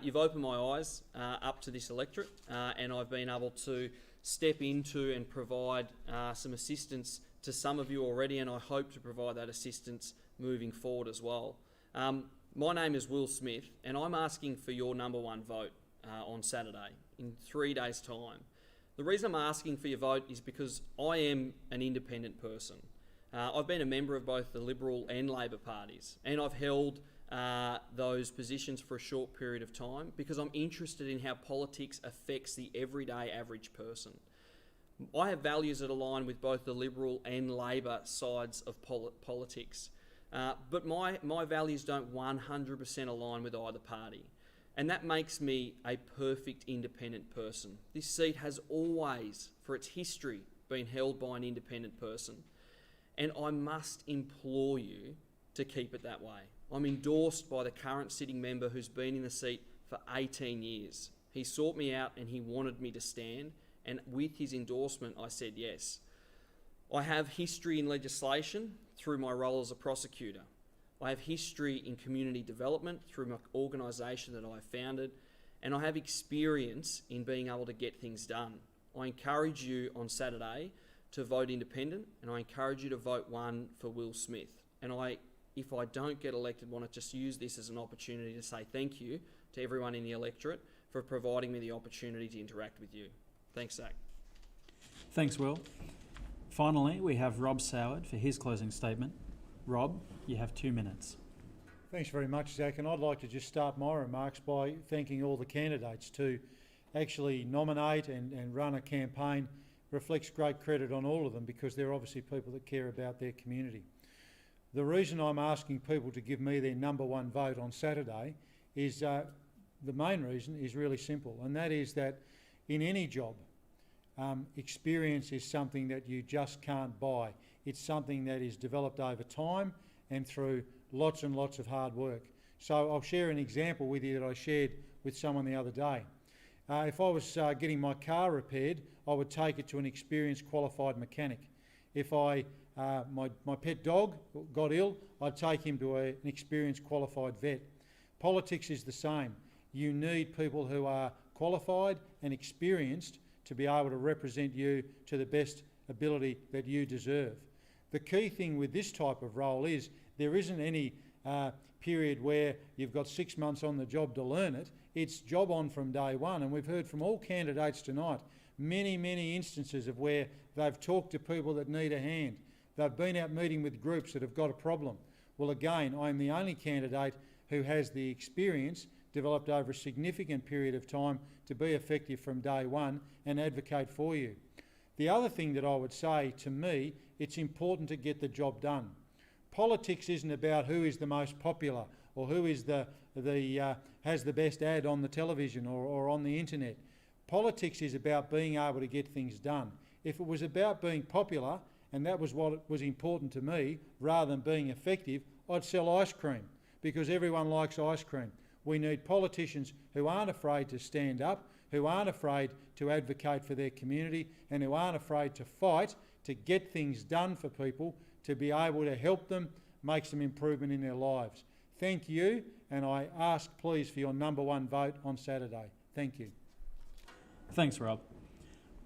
You've opened my eyes up to this electorate, and I've been able to step into and provide some assistance to some of you already, and I hope to provide that assistance moving forward as well. My name is Will Smith, and I'm asking for your number one vote on Saturday in 3 days' time. The reason I'm asking for your vote is because I am an independent person. I've been a member of both the Liberal and Labor parties, and I've held those positions for a short period of time because I'm interested in how politics affects the everyday average person. I have values that align with both the Liberal and Labor sides of politics, but my values don't 100% align with either party. And that makes me a perfect independent person. This seat has always, for its history, been held by an independent person. And I must implore you to keep it that way. I'm endorsed by the current sitting member who's been in the seat for 18 years. He sought me out and he wanted me to stand, and with his endorsement, I said yes. I have history in legislation through my role as a prosecutor. I have history in community development through my organisation that I founded, and I have experience in being able to get things done. I encourage you on Saturday to vote independent, and I encourage you to vote one for Will Smith. And if I don't get elected, want to just use this as an opportunity to say thank you to everyone in the electorate for providing me the opportunity to interact with you. Thanks, Zach. Thanks, Will. Finally, we have Rob Soward for his closing statement. Rob, you have 2 minutes. Thanks very much, Zach, and I'd like to just start my remarks by thanking all the candidates. To actually nominate and run a campaign reflects great credit on all of them because they're obviously people that care about their community. The reason I'm asking people to give me their number one vote on Saturday is the main reason is really simple, and that is that in any job, experience is something that you just can't buy. It's something that is developed over time and through lots and lots of hard work. So I'll share an example with you that I shared with someone the other day. If I was getting my car repaired, I would take it to an experienced qualified mechanic. If my pet dog got ill, I'd take him to an experienced qualified vet. Politics is the same. You need people who are qualified and experienced to be able to represent you to the best ability that you deserve. The key thing with this type of role is there isn't any period where you've got 6 months on the job to learn it. It's job on from day one, and we've heard from all candidates tonight many instances of where they've talked to people that need a hand. They've been out meeting with groups that have got a problem. Well, again, I'm the only candidate who has the experience developed over a significant period of time to be effective from day one and advocate for you. The other thing that I would say, to me, it's important to get the job done. Politics isn't about who is the most popular or who is has the best ad on the television or on the internet. Politics is about being able to get things done. If it was about being popular, and that was what was important to me, rather than being effective, I'd sell ice cream because everyone likes ice cream. We need politicians who aren't afraid to stand up, who aren't afraid to advocate for their community, and who aren't afraid to fight to get things done for people, to be able to help them make some improvement in their lives. Thank you, and I ask please for your number one vote on Saturday. Thank you. Thanks, Rob.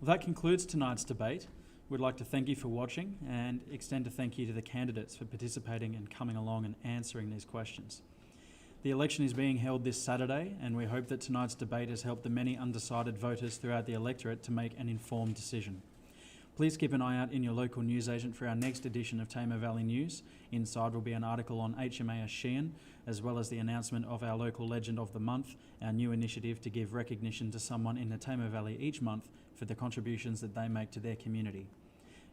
Well, that concludes tonight's debate. We'd like to thank you for watching and extend a thank you to the candidates for participating and coming along and answering these questions. The election is being held this Saturday, and we hope that tonight's debate has helped the many undecided voters throughout the electorate to make an informed decision. Please keep an eye out in your local newsagent for our next edition of Tamar Valley News. Inside will be an article on HMAS Sheehan, as well as the announcement of our local Legend of the Month, our new initiative to give recognition to someone in the Tamar Valley each month for the contributions that they make to their community.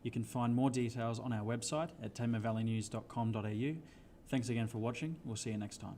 You can find more details on our website at tamarvalleynews.com.au. Thanks again for watching. We'll see you next time.